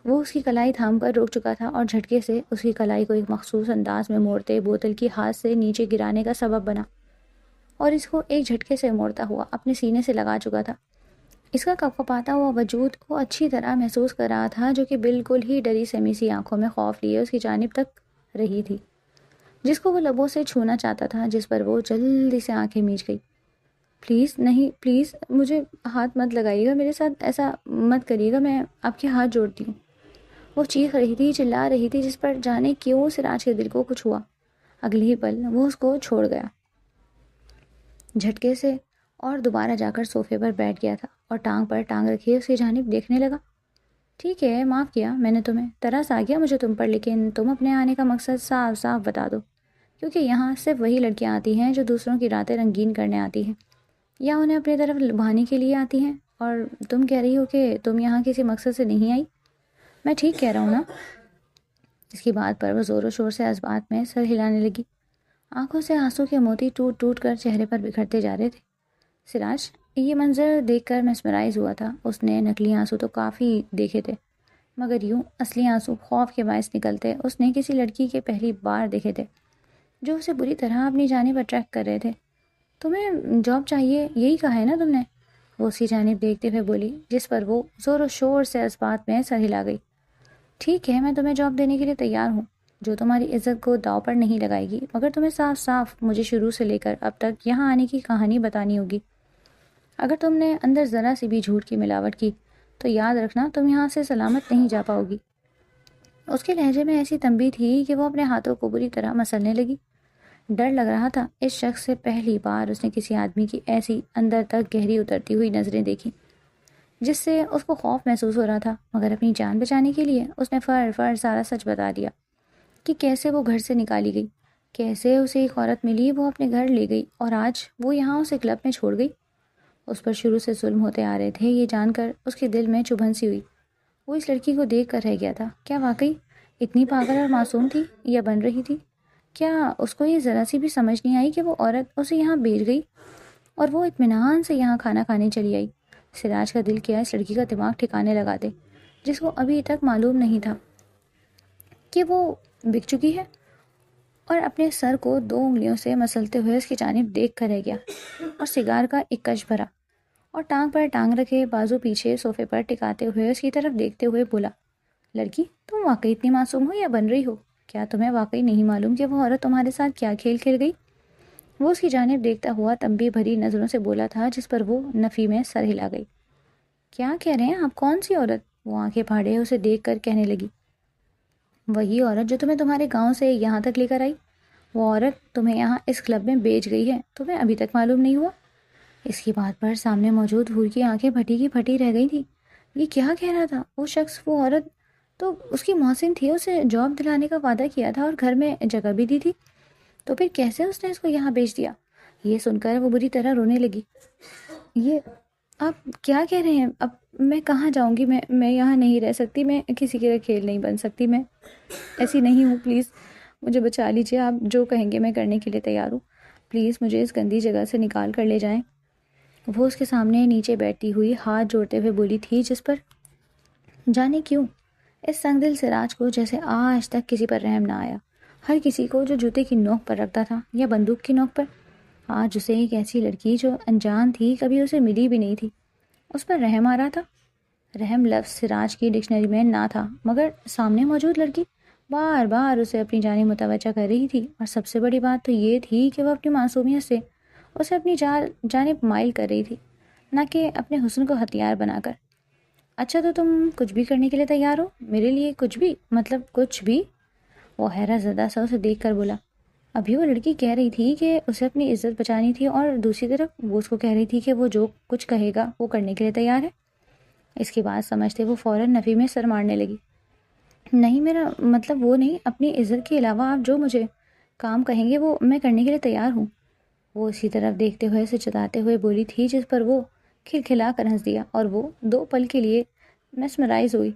Speaker 1: وہ اس کی کلائی تھام کر روک چکا تھا اور جھٹکے سے اس کی کلائی کو ایک مخصوص انداز میں موڑتے بوتل کی ہاتھ سے نیچے گرانے کا سبب بنا اور اس کو ایک جھٹکے سے موڑتا ہوا اپنے سینے سے لگا چکا تھا۔ اس کا کپکپاتا ہوا وجود وہ اچھی طرح محسوس کر رہا تھا، جو کہ بالکل ہی ڈری سمی سی آنکھوں میں خوف لیے اس کی جانب تک رہی تھی، جس کو وہ لبوں سے چھونا چاہتا تھا، جس پر وہ جلدی سے آنکھیں میچ گئی۔ پلیز نہیں، پلیز مجھے ہاتھ مت لگائیے گا، میرے ساتھ ایسا مت کریے گا، میں آپ کے ہاتھ جوڑتی ہوں۔ وہ چیخ رہی تھی، چلا رہی تھی، جس پر جانے کیوں سراج کے دل کو کچھ ہوا۔ اگلے ہی پل وہ اس کو چھوڑ گیا جھٹکے سے اور دوبارہ جا کر صوفے پر بیٹھ گیا تھا اور ٹانگ پر ٹانگ رکھے اس کی جانب دیکھنے لگا۔ ٹھیک ہے، معاف کیا میں نے تمہیں، ترس آ گیا مجھے تم پر، لیکن تم اپنے آنے کا مقصد صاف صاف بتا دو، کیونکہ یہاں صرف وہی لڑکیاں آتی ہیں جو دوسروں کی راتیں رنگین کرنے آتی ہیں یا انہیں اپنی طرف لبھانے کے لیے آتی ہیں، اور تم کہہ رہی ہو کہ تم یہاں کسی مقصد سے نہیں آئی۔ میں ٹھیک کہہ رہا ہوں نا؟ اس کی بات پر وہ زور و شور سے اس بات میں سر ہلانے لگی۔ آنکھوں سے آنسو کے موتی ٹوٹ ٹوٹ کر چہرے پر بکھرتے جا رہے تھے۔ سراج یہ منظر دیکھ کر میسمرائز ہوا تھا۔ اس نے نقلی آنسو تو کافی دیکھے تھے، مگر یوں اصلی آنسو خوف کے باعث نکلتے اس نے کسی لڑکی کے پہلی بار دیکھے تھے، جو اسے بری طرح اپنی جانب اٹریکٹ کر رہے تھے۔ تمہیں جاب چاہیے، یہی کہا ہے نا تم نے؟ وہ اسی جانب دیکھتے ہوئے بولی، جس پر وہ زور و شور سے اس بات میں سر ہلا گئی۔ ٹھیک ہے، میں تمہیں جاب دینے کے لیے تیار ہوں جو تمہاری عزت کو داؤ پر نہیں لگائے گی، مگر تمہیں صاف صاف مجھے شروع سے لے کر اب تک یہاں آنے کی کہانی بتانی ہوگی۔ اگر تم نے اندر ذرا سی بھی جھوٹ کی ملاوٹ کی تو یاد رکھنا تم یہاں سے سلامت نہیں جا پاؤ گی۔ اس کے لہجے میں ایسی تنبیہ تھی کہ وہ اپنے ہاتھوں کو بری طرح مسلنے لگی۔ ڈر لگ رہا تھا، اس شخص سے پہلی بار اس نے کسی آدمی کی ایسی اندر تک گہری اترتی ہوئی نظریں دیکھی جس سے اس کو خوف محسوس ہو رہا تھا، مگر اپنی جان بچانے کے لیے اس نے فر سارا سچ بتا دیا کہ کیسے وہ گھر سے نکالی گئی، کیسے اسے ایک عورت ملی، وہ اپنے گھر لے گئی اور آج وہ یہاں اسے کلب میں چھوڑ گئی۔ اس پر شروع سے ظلم ہوتے آ رہے تھے، یہ جان کر اس کے دل میں چبھن سی ہوئی۔ وہ اس لڑکی کو دیکھ کر رہ گیا تھا، کیا واقعی اتنی پاگل اور معصوم تھی یا بن رہی تھی؟ کیا اس کو یہ ذرا سی بھی سمجھ نہیں آئی کہ وہ عورت اسے یہاں بھیج گئی اور وہ اطمینان سے یہاں کھانا کھانے چلی آئی؟ سراج کا دل کیا اس لڑکی کا دماغ ٹھکانے لگا دے، جس کو ابھی تک معلوم نہیں تھا کہ وہ بک چکی ہے، اور اپنے سر کو 2 انگلیوں سے مسلتے ہوئے اس کی جانب دیکھ کر رہ گیا اور سگار کا ایک کش بھرا اور ٹانگ پر ٹانگ رکھے بازو پیچھے صوفے پر ٹکاتے ہوئے اس کی طرف دیکھتے ہوئے بولا، لڑکی تم واقعی اتنی معصوم ہو یا بن رہی ہو؟ کیا تمہیں واقعی نہیں معلوم کہ وہ عورت تمہارے ساتھ کیا کھیل کھیل گئی؟ وہ اس کی جانب دیکھتا ہوا تنبیہ بھری نظروں سے بولا تھا، جس پر وہ نفی میں سر ہلا گئی۔ کیا کہہ رہے ہیں آپ؟ کون سی عورت؟ وہ آنکھیں پھاڑے اسے دیکھ کر کہنے لگی، وہی عورت جو تمہیں تمہارے گاؤں سے یہاں تک لے کر آئی، وہ عورت تمہیں یہاں اس کلب میں بیچ گئی ہے، تمہیں ابھی تک معلوم نہیں ہوا؟ اس کی بات پر سامنے موجود حور کی آنکھیں پھٹی کی پھٹی رہ گئی تھی۔ یہ کیا کہہ رہا تھا؟ وہ شخص، وہ عورت تو اس کی محسن تھی، اسے جاب دلانے کا وعدہ کیا تھا اور گھر میں جگہ بھی دی تھی، تو پھر کیسے اس نے اس کو یہاں بیچ دیا؟ یہ سن کر وہ بری طرح رونے لگی۔ یہ آپ کیا کہہ رہے ہیں؟ اب میں کہاں جاؤں گی؟ میں یہاں نہیں رہ سکتی، میں کسی کے کھیل نہیں بن سکتی، میں ایسی نہیں ہوں، پلیز مجھے بچا لیجیے، آپ جو کہیں گے میں کرنے کے لیے تیار ہوں، پلیز مجھے اس گندی جگہ سے نکال کر لے جائیں۔ وہ اس کے سامنے نیچے بیٹھی ہوئی ہاتھ جوڑتے ہوئے بولی تھی، جس پر جانے کیوں اس سنگ دل سراج کو جیسے آج تک کسی پر رحم نہ آیا۔ ہر کسی کو جو جوتے کی نوک پر رکھتا تھا یا بندوق کی نوک پر، آج اسے ایک ایسی لڑکی جو انجان تھی، کبھی اسے ملی بھی نہیں تھی، اس پر رحم آ رہا تھا۔ رحم لفظ سراج کی ڈکشنری میں نہ تھا، مگر سامنے موجود لڑکی بار بار اسے اپنی جانب متوجہ کر رہی تھی، اور سب سے بڑی بات تو یہ تھی کہ وہ اپنی معصومیت سے اسے اپنی جانب مائل کر رہی تھی، نہ کہ اپنے حسن کو ہتھیار بنا کر۔ اچھا، تو تم کچھ بھی کرنے کے لیے تیار ہو؟ میرے لیے کچھ بھی؟ مطلب کچھ بھی؟ وہ حیرت زدہ سا اسے دیکھ کر بولا۔ ابھی وہ لڑکی کہہ رہی تھی کہ اسے اپنی عزت بچانی تھی، اور دوسری طرف وہ اس کو کہہ رہی تھی کہ وہ جو کچھ کہے گا وہ کرنے کے لیے تیار ہے۔ اس کی بات سمجھتے وہ فوراً نفی میں سر مارنے لگی۔ نہیں، میرا مطلب وہ نہیں، اپنی عزت کے علاوہ آپ جو مجھے کام کہیں گے وہ میں کرنے کے لیے تیار ہوں۔ وہ اسی طرف دیکھتے ہوئے اسے چتاتے ہوئے بولی تھی، جس پر وہ کھلکھلا کر ہنس دیا، اور وہ 2 پل کے لیے میسمرائز ہوئی۔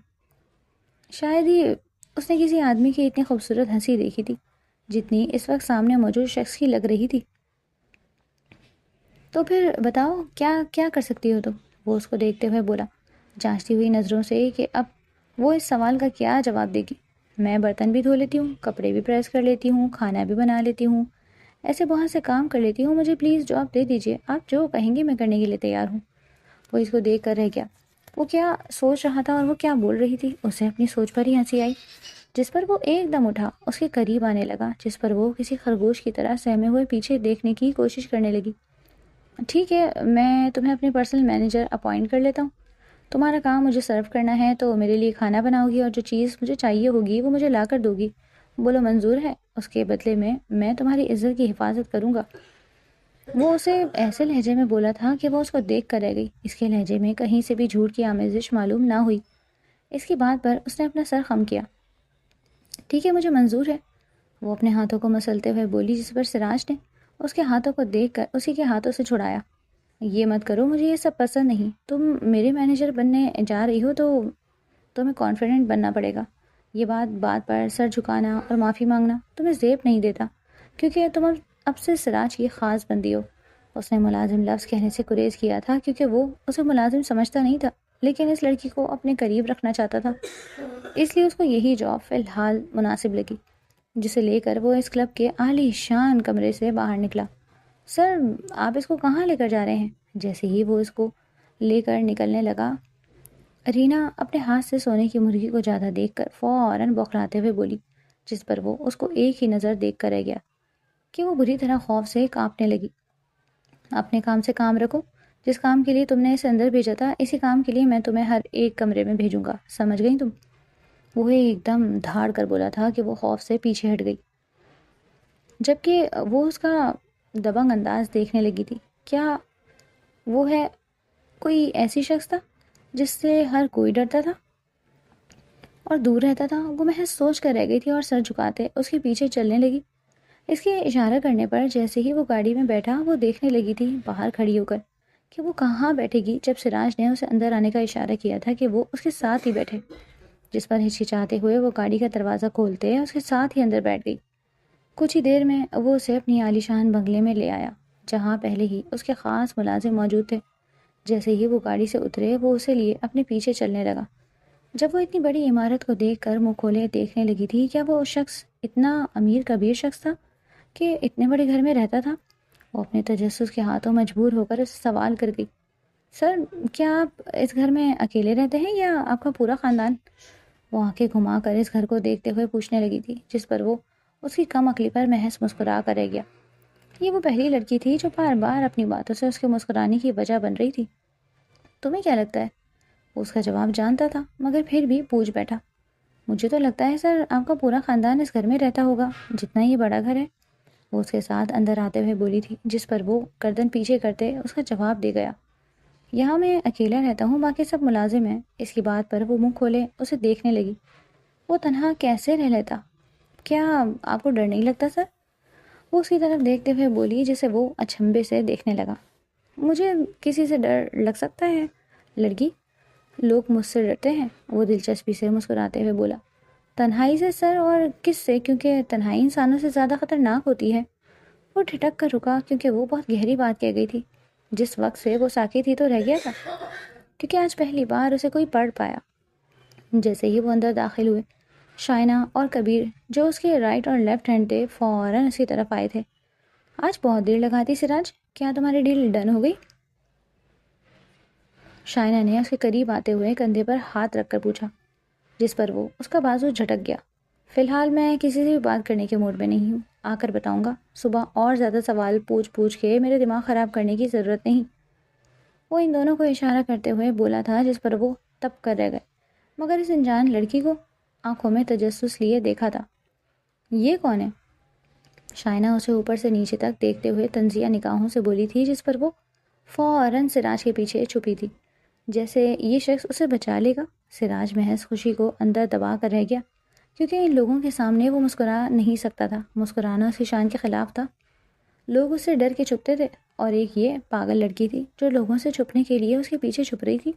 Speaker 1: شاید ہی اس نے کسی آدمی کی اتنی خوبصورت ہنسی دیکھی تھی جتنی اس وقت سامنے موجود شخص کی لگ رہی تھی۔ تو پھر بتاؤ کیا کر سکتی ہو تم؟ وہ اس کو دیکھتے ہوئے بولا، جانچتی ہوئی نظروں سے کہ اب وہ اس سوال کا کیا جواب دے گی۔ میں برتن بھی دھو لیتی ہوں، کپڑے بھی پریس کر لیتی ہوں، کھانا بھی بنا لیتی ہوں، ایسے بہت سے کام کر لیتی ہوں، مجھے پلیز جاب دے دیجیے، آپ جو کہیں گے میں کرنے کے لیے تیار ہوں۔ وہ اس کو دیکھ کر رہ گیا۔ وہ کیا سوچ رہا تھا اور وہ کیا بول رہی تھی، اسے اپنی سوچ پر ہی ہنسی آئی، جس پر وہ ایک دم اٹھا، اس کے قریب آنے لگا، جس پر وہ کسی خرگوش کی طرح سہمے ہوئے پیچھے دیکھنے کی کوشش کرنے لگی۔ ٹھیک ہے، میں تمہیں اپنی پرسنل مینیجر اپوائنٹ کر لیتا ہوں، تمہارا کام مجھے سرو کرنا ہے، تو میرے لیے کھانا بناؤ گی اور جو چیز مجھے چاہیے ہوگی وہ مجھے لا کر دو گی، بولو منظور ہے؟ اس کے بدلے میں تمہاری عزت کی حفاظت کروں گا۔ وہ اسے ایسے لہجے میں بولا تھا کہ وہ اس کو دیکھ کر رہ گئی۔ اس کے لہجے میں کہیں سے بھی جھوٹ کی آمیزش معلوم نہ ہوئی۔ اس کی بات پر اس نے اپنا سر خم کیا۔ ٹھیک ہے، مجھے منظور ہے، وہ اپنے ہاتھوں کو مسلتے ہوئے بولی، جس پر سراج نے اس کے ہاتھوں کو دیکھ کر اسی کے ہاتھوں سے چھڑایا۔ یہ مت کرو، مجھے یہ سب پسند نہیں، تم میرے مینیجر بننے جا رہی ہو تو تمہیں کانفیڈنٹ بننا پڑے گا۔ یہ بات پر سر جھکانا اور معافی مانگنا تمہیں زیب نہیں دیتا، کیونکہ تم اب سے سراج کی خاص بندی ہو۔ اس نے ملازم لفظ کہنے سے گریز کیا تھا، کیونکہ وہ اسے ملازم سمجھتا نہیں تھا، لیکن اس لڑکی کو اپنے قریب رکھنا چاہتا تھا، اس لیے اس کو یہی جاب فی الحال مناسب لگی، جسے لے کر وہ اس کلب کے عالی شان کمرے سے باہر نکلا۔ سر، آپ اس کو کہاں لے کر جا رہے ہیں؟ جیسے ہی وہ اس کو لے کر نکلنے لگا، رینا اپنے ہاتھ سے سونے کی مرغی کو زیادہ دیکھ کر فوراً بوکھلاتے ہوئے بولی، جس پر وہ اس کو ایک ہی نظر دیکھ کر رہ گیا کہ وہ بری طرح خوف سے کانپنے لگی۔ اپنے کام سے کام رکھو، جس کام کے لیے تم نے اسے اندر بھیجا تھا، اسی کام کے لیے میں تمہیں ہر ایک کمرے میں بھیجوں گا، سمجھ گئی تم؟ وہ ایک دم دھاڑ کر بولا تھا کہ وہ خوف سے پیچھے ہٹ گئی، جبکہ وہ اس کا دبنگ انداز دیکھنے لگی تھی۔ کیا وہ ہے کوئی ایسی شخص تھا جس سے ہر کوئی ڈرتا تھا اور دور رہتا تھا؟ وہ محض سوچ کر رہ گئی تھی اور سر جھکاتے اس کے پیچھے چلنے لگی۔ اس کے اشارہ کرنے پر جیسے ہی وہ گاڑی میں بیٹھا، وہ دیکھنے لگی تھی باہر کھڑی ہو کر کہ وہ کہاں بیٹھے گی، جب سراج نے اسے اندر آنے کا اشارہ کیا تھا کہ وہ اس کے ساتھ ہی بیٹھے، جس پر ہچکچاتے ہوئے وہ گاڑی کا دروازہ کھولتے اس کے ساتھ ہی اندر بیٹھ گئی۔ کچھ ہی دیر میں وہ اسے اپنی عالیشان بنگلے میں لے آیا، جہاں پہلے ہی اس کے خاص ملازم موجود تھے۔ جیسے ہی وہ گاڑی سے اترے، وہ اسے لیے اپنے پیچھے چلنے لگا۔ جب وہ اتنی بڑی عمارت کو دیکھ کر منہ کھولے دیکھنے لگی تھی، کیا وہ شخص اتنا امیر کبیر شخص تھا کہ اتنے بڑے گھر میں رہتا تھا؟ وہ اپنے تجسس کے ہاتھوں مجبور ہو کر اسے سوال کر گئی، سر، کیا آپ اس گھر میں اکیلے رہتے ہیں یا آپ کا پورا خاندان؟ وہ آنکھیں گھما کر اس گھر کو دیکھتے ہوئے پوچھنے لگی تھی، جس پر وہ اس کی کم عقلی پر محض مسکرا کر رہ گیا۔ یہ وہ پہلی لڑکی تھی جو بار بار اپنی باتوں سے اس کے مسکرانے کی وجہ بن رہی تھی۔ تمہیں کیا لگتا ہے وہ اس کا جواب جانتا تھا مگر پھر بھی پوچھ بیٹھا، مجھے تو لگتا ہے سر آپ کا پورا خاندان اس گھر میں رہتا ہوگا، جتنا یہ بڑا گھر ہے۔ وہ اس کے ساتھ اندر آتے ہوئے بولی تھی، جس پر وہ گردن پیچھے کرتے اس کا جواب دے گیا، یہاں میں اکیلا رہتا ہوں، باقی سب ملازم ہیں۔ اس کی بات پر وہ منہ کھولے اسے دیکھنے لگی۔ وہ تنہا کیسے رہ لیتا؟ کیا آپ کو ڈر نہیں لگتا سر؟ وہ اس کی طرف دیکھتے ہوئے بولی، جسے وہ اچنبھے سے دیکھنے لگا۔ مجھے کسی سے ڈر لگ سکتا ہے لڑکی؟ لوگ مجھ سے ڈرتے ہیں، وہ دلچسپی سے مسکراتے ہوئے بولا۔ تنہائی سے سر؟ اور کس سے؟ کیونکہ تنہائی انسانوں سے زیادہ خطرناک ہوتی ہے۔ وہ ٹھٹک کر رکا کیونکہ وہ بہت گہری بات کہہ گئی تھی۔ جس وقت سے وہ ساکت تھی تو رہ گیا تھا، کیونکہ آج پہلی بار اسے کوئی پڑھ پایا۔ جیسے ہی وہ اندر داخل ہوئے، شائنہ اور کبیر جو اس کے رائٹ اور لیفٹ ہینڈ تھے فوراً اس کی طرف آئے تھے۔ آج بہت دیر لگاتی سراج، کیا تمہاری ڈیل ڈن ہو گئی؟ شائنہ نے اس کے قریب آتے ہوئے کندھے پر ہاتھ رکھ کر پوچھا، جس پر وہ اس کا بازو جھٹک گیا۔ فی الحال میں کسی سے بھی بات کرنے کے موڈ میں نہیں ہوں، آ کر بتاؤں گا۔ صبح اور زیادہ سوال پوچھ کے میرے دماغ خراب کرنے کی ضرورت نہیں۔ وہ ان دونوں کو اشارہ کرتے ہوئے بولا تھا، جس پر وہ تب کر رہ گئے، مگر اس انجان لڑکی کو آنکھوں میں تجسس لیے دیکھا تھا۔ یہ کون ہے؟ شائنہ اسے اوپر سے نیچے تک دیکھتے ہوئے طنزیہ نگاہوں سے بولی تھی، جس پر وہ فوراً سراج کے پیچھے چھپی تھی، جیسے یہ شخص اسے بچا لے گا۔ سراج محض خوشی کو اندر دبا کر رہ گیا، کیونکہ ان لوگوں کے سامنے وہ مسکرا نہیں سکتا تھا۔ مسکرانا اس کی شان کے خلاف تھا۔ لوگ اس سے ڈر کے چھپتے تھے، اور ایک یہ پاگل لڑکی تھی جو لوگوں سے چھپنے کے لیے اس کے پیچھے چھپ رہی تھی۔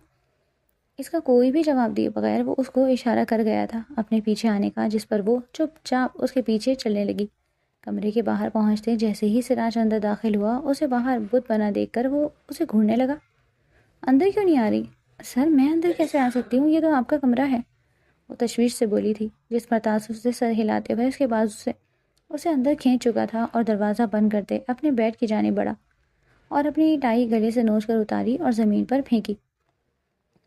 Speaker 1: اس کا کوئی بھی جواب دیے بغیر وہ اس کو اشارہ کر گیا تھا اپنے پیچھے آنے کا، جس پر وہ چپ چاپ اس کے پیچھے چلنے لگی۔ کمرے کے باہر پہنچتے جیسے ہی سراج اندر داخل ہوا، اسے باہر بت بنا دیکھ کر وہ اسے گھورنے لگا۔ اندر کیوں نہیں آ رہی؟ سر میں اندر کیسے آ سکتی ہوں؟ یہ تو آپ کا کمرہ ہے، وہ تشویش سے بولی تھی، جس پر تعصب سے سر ہلاتے ہوئے اس کے بازو سے اسے اندر کھینچ چکا تھا اور دروازہ بند کرتے اپنے بیڈ کی جانب بڑھا اور اپنی ٹائی گلے سے نوچ کر اتاری اور زمین پر پھینکی۔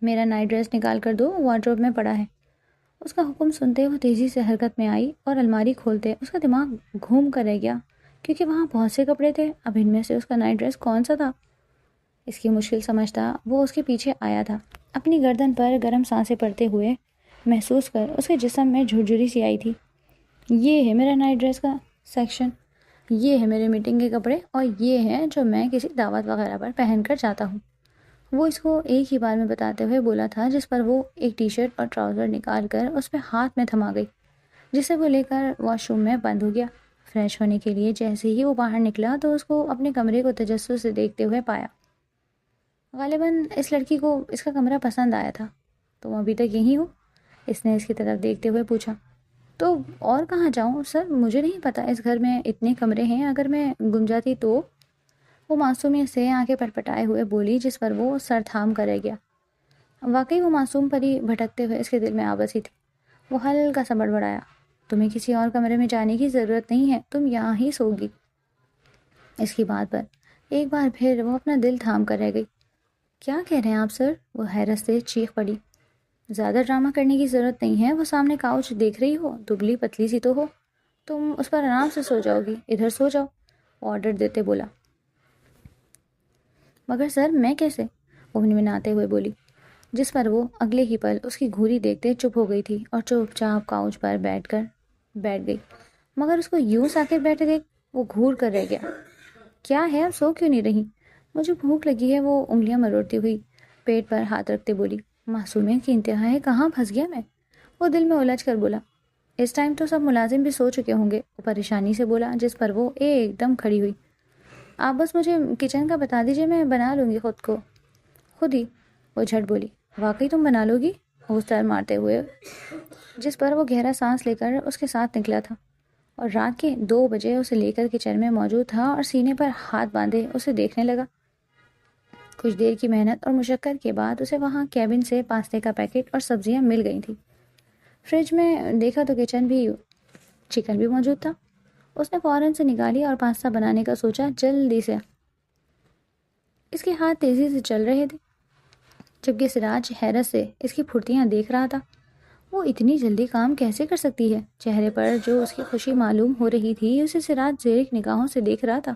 Speaker 1: میرا نائٹ ڈریس نکال کر دو، وارڈروب میں پڑا ہے۔ اس کا حکم سنتے وہ تیزی سے حرکت میں آئی اور الماری کھولتے اس کا دماغ گھوم کر رہ گیا، کیونکہ وہاں بہت سے کپڑے تھے۔ اب ان میں سے اس کا نائٹ ڈریس کون سا تھا؟ اس کی مشکل سمجھتا وہ اس کے پیچھے آیا تھا، اپنی گردن پر گرم سانسیں پڑتے ہوئے محسوس کر اس کے جسم میں جھرجھری سی آئی تھی۔ یہ ہے میرا نائٹ ڈریس کا سیکشن، یہ ہے میرے میٹنگ کے کپڑے، اور یہ ہے جو میں کسی دعوت وغیرہ پر پہن کر جاتا ہوں۔ وہ اس کو ایک ہی بار میں بتاتے ہوئے بولا تھا، جس پر وہ ایک ٹی شرٹ اور ٹراؤزر نکال کر اس پہ ہاتھ میں تھما گئی، جسے وہ لے کر واش روم میں بند ہو گیا۔ فریش ہونے کے لیے جیسے ہی وہ باہر نکلا تو اس کو اپنے کمرے کو تجسس سے دیکھتے ہوئے پایا۔ غالباً اس لڑکی کو اس کا کمرہ پسند آیا تھا۔ تم ابھی تک یہیں ہو؟ اس نے اس کی طرف دیکھتے ہوئے پوچھا۔ تو اور کہاں جاؤں سر؟ مجھے نہیں پتا، اس گھر میں اتنے کمرے ہیں، اگر میں گم جاتی تو؟ وہ معصومیت سے آنکھیں پٹپٹائے ہوئے بولی، جس پر وہ سر تھام کر رہ گیا۔ واقعی وہ معصوم پری بھٹکتے ہوئے اس کے دل میں آ بسی تھی۔ وہ ہلکا سا بڑبڑایا، تمہیں کسی اور کمرے میں جانے کی ضرورت نہیں ہے، تم یہاں ہی سوگی۔ اس کی بات پر ایک بار پھر وہ اپنا دل تھام کر رہ گئی۔ کیا کہہ رہے ہیں آپ سر؟ وہ حیرت سے چیخ پڑی۔ زیادہ ڈرامہ کرنے کی ضرورت نہیں ہے، وہ سامنے کاؤچ دیکھ رہی ہو، دبلی پتلی سی تو ہو، تم اس پر آرام سے سو جاؤ گی، ادھر سو جاؤ، آرڈر دیتے بولا۔ مگر سر میں کیسے؟ وہ منمناتے ہوئے بولی، جس پر وہ اگلے ہی پل اس کی گھوری دیکھتے چپ ہو گئی تھی اور چپ چاپ کاؤچ پر بیٹھ گئی۔ مگر اس کو یوں ساکت بیٹھ گئی، وہ گھور کر رہ گیا۔ کیا ہے، اب سو کیوں نہیں رہی؟ مجھے بھوک لگی ہے، وہ انگلیاں مروڑتی ہوئی پیٹ پر ہاتھ رکھتے بولی۔ معصومیت کی انتہا ہے، کہاں پھنس گیا میں؟ وہ دل میں الجھ کر بولا۔ اس ٹائم تو سب ملازم بھی سو چکے ہوں گے، وہ پریشانی سے بولا، جس پر وہ ایک دم کھڑی ہوئی۔ آپ بس مجھے کچن کا بتا دیجئے، میں بنا لوں گی خود ہی، وہ جھٹ بولی۔ واقعی تم بنا لو گی؟ وہ سر مارتے ہوئے، جس پر وہ گہرا سانس لے کر اس کے ساتھ نکلا تھا اور رات کے 2 بجے اسے لے کر کچن میں موجود تھا اور سینے پر ہاتھ باندھے اسے دیکھنے لگا۔ کچھ دیر کی محنت اور مشقت کے بعد اسے وہاں کیبن سے پاستے کا پیکٹ اور سبزیاں مل گئی تھیں۔ فریج میں دیکھا تو چکن بھی موجود تھا۔ اس نے فوراً سے نکالی اور پاستا بنانے کا سوچا جلدی سے۔ اس کے ہاتھ تیزی سے چل رہے تھے، جبکہ سراج حیرت سے اس کی پھرتیاں دیکھ رہا تھا۔ وہ اتنی جلدی کام کیسے کر سکتی ہے؟ چہرے پر جو اس کی خوشی معلوم ہو رہی تھی، اسے سراج زیرک نگاہوں سے دیکھ رہا تھا۔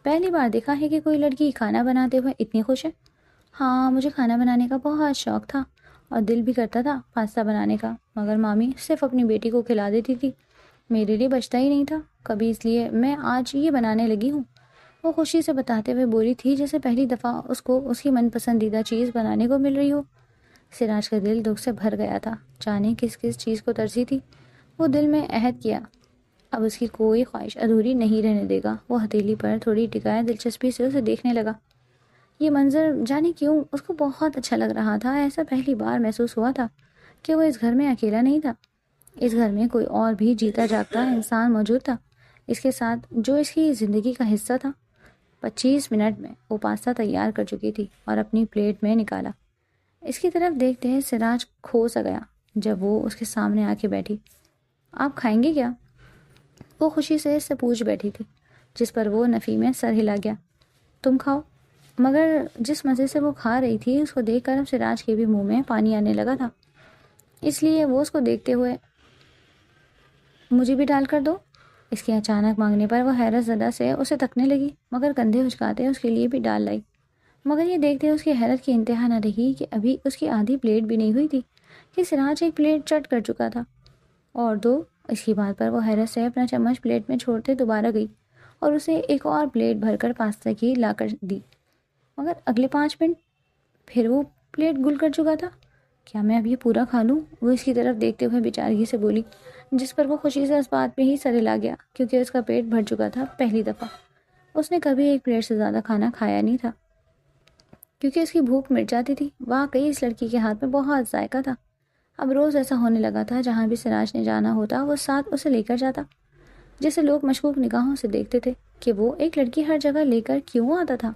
Speaker 1: پہلی بار دیکھا ہے کہ کوئی لڑکی کھانا بناتے ہوئے اتنی خوش ہے، ہاں، مجھے کھانا بنانے کا بہت شوق تھا اور دل بھی کرتا تھا پاستا بنانے کا، مگر مامی صرف اپنی بیٹی کو کھلا دیتی تھی، میرے لیے بچتا ہی نہیں تھا کبھی، اس لیے میں آج یہ بنانے لگی ہوں۔ وہ خوشی سے بتاتے ہوئے بولی تھی جیسے پہلی دفعہ اس کو اس کی من پسندیدہ چیز بنانے کو مل رہی ہو۔ سراج کا دل دکھ سے بھر گیا تھا، جانے کس کس چیز کو ترسی تھی۔ وہ دل میں عہد کیا اب اس کی کوئی خواہش ادھوری نہیں رہنے دے گا۔ وہ ہتھیلی پر تھوڑی ٹکائے دلچسپی سے اسے دیکھنے لگا۔ یہ منظر جانے کیوں اس کو بہت اچھا لگ رہا تھا۔ ایسا پہلی بار محسوس ہوا تھا کہ وہ اس گھر میں اکیلا نہیں تھا، اس گھر میں کوئی اور بھی جیتا جاگتا انسان موجود تھا اس کے ساتھ، جو اس کی زندگی کا حصہ تھا۔ 25 منٹ میں وہ پاستا تیار کر چکی تھی اور اپنی پلیٹ میں نکالا۔ اس کی طرف دیکھتے سراج کھو سا گیا جب وہ اس کے سامنے آ کے بیٹھی۔ آپ کھائیں گے کیا؟ وہ خوشی سے اس سے پوچھ بیٹھی تھی، جس پر وہ نفی میں سر ہلا گیا۔ تم کھاؤ۔ مگر جس مزے سے وہ کھا رہی تھی اس کو دیکھ کر اب سراج کے بھی منہ میں پانی آنے لگا تھا، اس لیے وہ اس کو دیکھتے ہوئے مجھے بھی ڈال کر دو۔ اس کے اچانک مانگنے پر وہ حیرت زدہ سے اسے تکنے لگی، مگر کندھے اچکاتے اس کے لیے بھی ڈال لائی۔ مگر یہ دیکھتے اس کی حیرت کی انتہا نہ رہی کہ ابھی اس کی آدھی پلیٹ بھی نہیں ہوئی تھی کہ سراج ایک پلیٹ چٹ کر چکا تھا، اور دو۔ اس کی بات پر وہ حیرت سے اپنا چمچ پلیٹ میں چھوڑتے دوبارہ گئی اور اسے ایک اور پلیٹ بھر کر پاستا کی لا کر دی، مگر اگلے 5 منٹ پھر وہ پلیٹ گل کر چکا تھا۔ کیا میں اب یہ پورا کھا لوں؟ وہ اس کی طرف دیکھتے ہوئے بیچارگی سے بولی، جس پر وہ خوشی سے اس بات پہ ہی سر ہلا گیا کیونکہ اس کا پیٹ بھر چکا تھا۔ پہلی دفعہ اس نے کبھی ایک پلیٹ سے زیادہ کھانا کھایا نہیں تھا کیونکہ اس کی بھوک مٹ جاتی تھی۔ واقعی اس لڑکی کے ہاتھ میں بہت ذائقہ تھا۔ اب روز ایسا ہونے لگا تھا، جہاں بھی سراج نے جانا ہوتا وہ ساتھ اسے لے کر جاتا، جسے لوگ مشکوک نگاہوں سے دیکھتے تھے کہ وہ ایک لڑکی ہر جگہ لے کر کیوں آتا تھا۔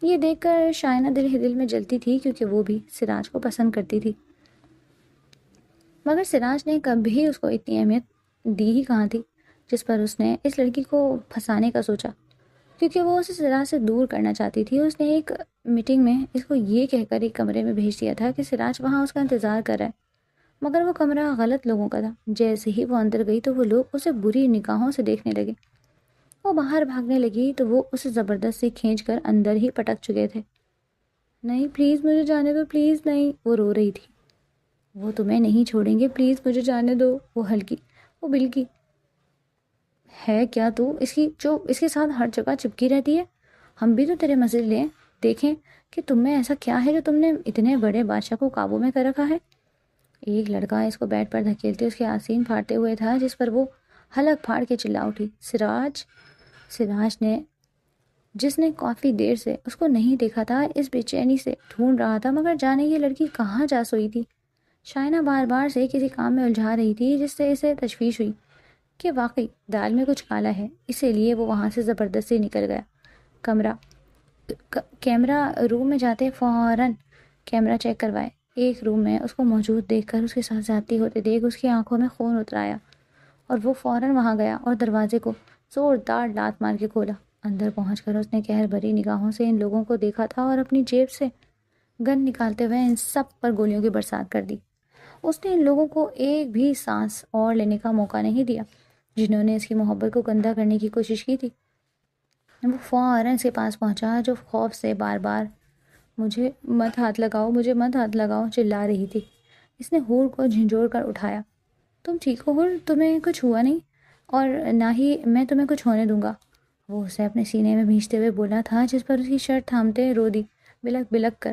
Speaker 1: یہ دیکھ کر شائنہ دل ہی دل میں جلتی تھی کیونکہ وہ بھی سراج کو پسند کرتی تھی، مگر سراج نے کبھی اس کو اتنی اہمیت دی ہی کہاں تھی جس پر اس نے اس لڑکی کو پھنسانے کا سوچا، کیونکہ وہ اسے سراج سے دور کرنا چاہتی تھی۔ اس نے ایک میٹنگ میں اس کو یہ کہہ کر ایک کمرے میں بھیج دیا تھا کہ سراج وہاں اس کا انتظار کر رہا ہے، مگر وہ کمرہ غلط لوگوں کا تھا۔ جیسے ہی وہ اندر گئی تو وہ لوگ اسے بری نگاہوں سے دیکھنے لگے۔ وہ باہر بھاگنے لگی تو وہ اسے زبردستی کھینچ کر اندر ہی پٹک چکے تھے۔ نہیں پلیز مجھے جانے دو، پلیز نہیں، وہ رو رہی تھی۔ وہ تمہیں نہیں چھوڑیں گے، پلیز مجھے جانے دو، وہ بلکی ہے کیا تو اس کی جو اس کے ساتھ ہر جگہ چپکی رہتی ہے؟ ہم بھی تو تیرے مزے لیں، دیکھیں کہ تم میں ایسا کیا ہے جو تم نے اتنے بڑے بادشاہ کو قابو میں کر رکھا ہے۔ ایک لڑکا اس کو بیڈ پر دھکیلتے اس کے آستین پھاڑتے ہوئے تھا، جس پر وہ حلق پھاڑ کے چلا اٹھی۔ سراج نے جس نے کافی دیر سے اس کو نہیں دیکھا تھا اس بے چینی سے ڈھونڈ رہا تھا، مگر جانے یہ لڑکی کہاں جا سوئی تھی۔ شائنہ بار بار سے کسی کام میں الجھا رہی تھی جس سے اسے تشویش ہوئی کہ واقعی دال میں کچھ کالا ہے، اسی لیے وہ وہاں سے زبردستی نکل گیا۔ کیمرہ روم میں جاتے فوراً کیمرہ چیک کروائے۔ ایک روم میں اس کو موجود دیکھ کر اس کے ساتھ زیادتی ہوتے دیکھ اس کی آنکھوں میں خون اتر آیا اور وہ فوراً وہاں گیا اور دروازے کو زوردار لات مار کے کھولا۔ اندر پہنچ کر اس نے قہر بھری نگاہوں سے ان لوگوں کو دیکھا تھا اور اپنی جیب سے گن نکالتے ہوئے ان سب پر گولیوں کی برسات کر دی۔ اس نے ان لوگوں کو ایک بھی سانس اور لینے کا موقع نہیں دیا جنہوں نے اس کی محبت کو گندہ کرنے کی کوشش کی تھی۔ وہ فوراً اس کے پاس پہنچا جو خوف سے بار بار مجھے مت ہاتھ لگاؤ چلا رہی تھی۔ اس نے حور کو جھنجھوڑ کر اٹھایا۔ تم ٹھیک ہو حور؟ تمہیں کچھ ہوا نہیں اور نہ ہی میں تمہیں کچھ ہونے دوں گا، وہ اسے اپنے سینے میں بھینچتے ہوئے بولا تھا، جس پر اس کی شرٹ تھامتے رو دی بلک بلک کر۔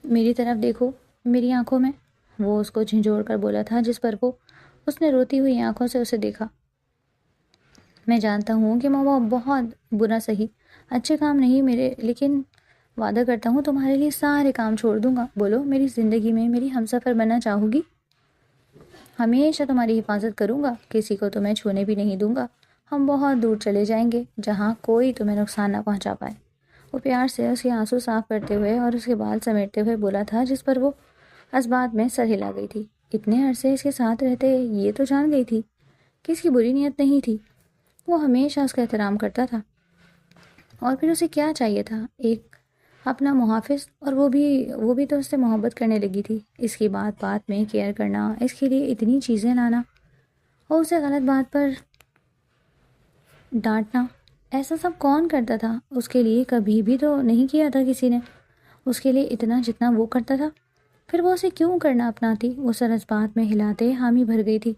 Speaker 1: میری طرف دیکھو، میری آنکھوں میں، وہ اس کو جھنجھوڑ کر بولا تھا، جس پر اس نے روتی ہوئی آنکھوں سے اسے دیکھا۔ میں جانتا ہوں کہ وہ بہت برا سہی اچھے کام نہیں میرے، لیکن وعدہ کرتا ہوں تمہارے لیے سارے کام چھوڑ دوں گا۔ بولو میری زندگی میں میری ہمسفر بننا چاہو گی؟ ہمیشہ تمہاری حفاظت کروں گا، کسی کو تمہیں چھونے بھی نہیں دوں گا۔ ہم بہت دور چلے جائیں گے جہاں کوئی تمہیں نقصان نہ پہنچا پائے۔ وہ پیار سے اس کے آنسو صاف کرتے ہوئے اور اس کے بال سمیٹتے ہوئے بولا تھا، جس پر وہ اسبات میں سر ہلا گئی تھی۔ اتنے عرصے اس کے ساتھ رہتے یہ تو جان گئی تھی کہ اس کی بری نیت نہیں تھی، وہ ہمیشہ اس کا احترام کرتا تھا۔ اور پھر اسے کیا چاہیے تھا؟ ایک اپنا محافظ، اور وہ بھی تو اس سے محبت کرنے لگی تھی۔ اس کی بات بات میں کیئر کرنا، اس کے لیے اتنی چیزیں لانا اور اسے غلط بات پر ڈانٹنا، ایسا سب کون کرتا تھا؟ اس کے لیے کبھی بھی تو نہیں کیا تھا کسی نے۔ اس کے لیے اتنا جتنا وہ کرتا تھا، پھر وہ اسے کیوں کرنا اپناتی؟ وہ سر اس بات میں ہلاتے حامی بھر گئی تھی،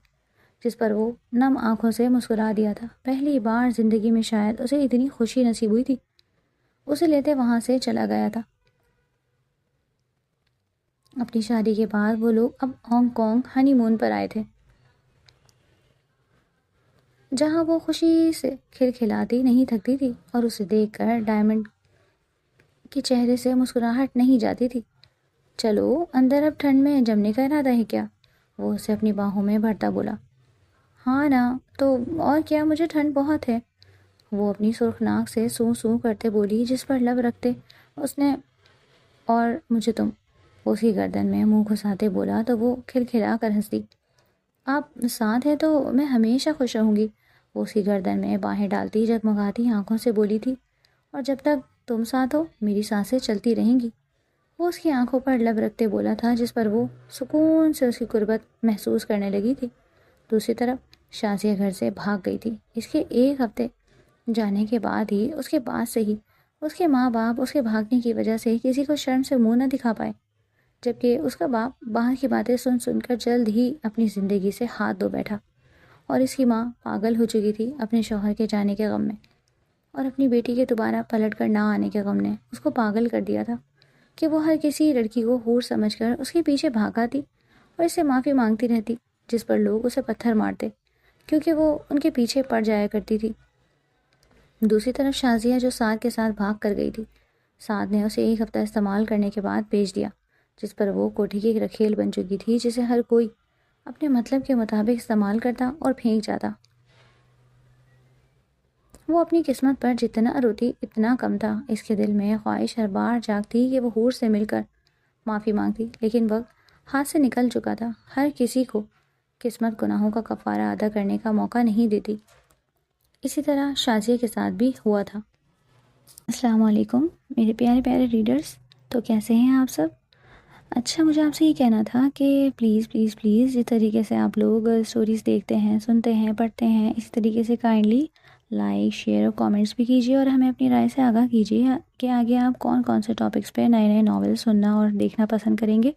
Speaker 1: جس پر وہ نم آنکھوں سے مسکرا دیا تھا۔ پہلی بار زندگی میں شاید اسے اتنی خوشی نصیب ہوئی تھی۔ اسے لیتے وہاں سے چلا گیا تھا۔ اپنی شادی کے بعد وہ لوگ اب ہانگ کانگ ہنی مون پر آئے تھے، جہاں وہ خوشی سے کھلکھلاتی نہیں تھکتی تھی اور اسے دیکھ کر ڈائمنڈ کے چہرے سے مسکراہٹ نہیں جاتی تھی۔ چلو اندر، اب ٹھنڈ میں جمنے کا ارادہ ہے کیا؟ وہ اسے اپنی باہوں میں بھرتا بولا۔ ہاں نا، تو اور کیا، مجھے ٹھنڈ بہت ہے، وہ اپنی سرخ ناک سے سوں سوں کرتے بولی، جس پر لب رکھتے اس نے اور مجھے تم، اس کی گردن میں منہ گھساتے بولا تو وہ کھلکھلا کر ہنس دی۔ آپ ساتھ ہیں تو میں ہمیشہ خوش رہوں گی، وہ اس کی گردن میں باہیں ڈالتی جگمگاتی آنکھوں سے بولی تھی، اور جب تک تم ساتھ ہو میری سانسیں چلتی رہیں گی، وہ اس کی آنکھوں پر لب رکھتے بولا تھا، جس پر وہ سکون سے اس کی قربت محسوس کرنے لگی تھی۔ دوسری طرف شازیہ گھر سے بھاگ گئی تھی۔ اس کے ایک ہفتے جانے کے بعد ہی، اس کے بعد سے ہی، اس کے ماں باپ اس کے بھاگنے کی وجہ سے کسی کو شرم سے منہ نہ دکھا پائے، جبکہ اس کا باپ باہر کی باتیں سن سن کر جلد ہی اپنی زندگی سے ہاتھ دھو بیٹھا، اور اس کی ماں پاگل ہو چکی تھی اپنے شوہر کے جانے کے غم میں، اور اپنی بیٹی کے دوبارہ پلٹ کر نہ آنے کے غم نے اس کو پاگل کر دیا تھا کہ وہ ہر کسی لڑکی کو حور سمجھ کر اس کے پیچھے بھاگاتی اور اس سے معافی مانگتی رہتی، جس پر لوگ اسے پتھر مارتے کیونکہ وہ ان کے پیچھے پڑ جایا کرتی تھی۔ دوسری طرف شازیہ جو سعد کے ساتھ بھاگ کر گئی تھی، سعد نے اسے ایک ہفتہ استعمال کرنے کے بعد بیچ دیا، جس پر وہ کوٹھی کی ایک رکھیل بن چکی تھی، جسے ہر کوئی اپنے مطلب کے مطابق استعمال کرتا اور پھینک جاتا۔ وہ اپنی قسمت پر جتنا روتی اتنا کم تھا۔ اس کے دل میں خواہش ہر بار جاگتی کہ وہ حور سے مل کر معافی مانگتی، لیکن وقت ہاتھ سے نکل چکا تھا۔ ہر کسی کو قسمت گناہوں کا کفارہ ادا کرنے کا موقع نہیں دیتی۔ اسی طرح شازیہ کے ساتھ بھی ہوا تھا۔ السلام علیکم میرے پیارے پیارے ریڈرز، تو کیسے ہیں آپ سب؟ اچھا، مجھے آپ سے یہ کہنا تھا کہ پلیز پلیز پلیز جس طریقے سے آپ لوگ سٹوریز دیکھتے ہیں، سنتے ہیں، پڑھتے ہیں، اسی طریقے سے کائنڈلی لائک، شیئر اور کامنٹس بھی کیجیے، اور ہمیں اپنی رائے سے آگاہ کیجیے کہ آگے آپ کون کون سے ٹاپکس پہ نئے نئے ناول سننا اور دیکھنا پسند کریں گے۔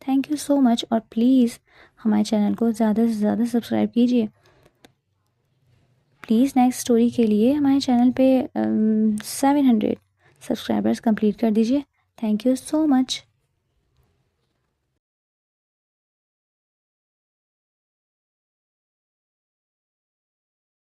Speaker 1: تھینک یو سو مچ، اور پلیز ہمارے چینل کو زیادہ سے زیادہ سبسکرائب کیجیے۔ پلیز نیکسٹ سٹوری کے لیے ہمارے چینل پہ 700 سبسکرائبرز کمپلیٹ کر دیجیے۔ Thank you so much.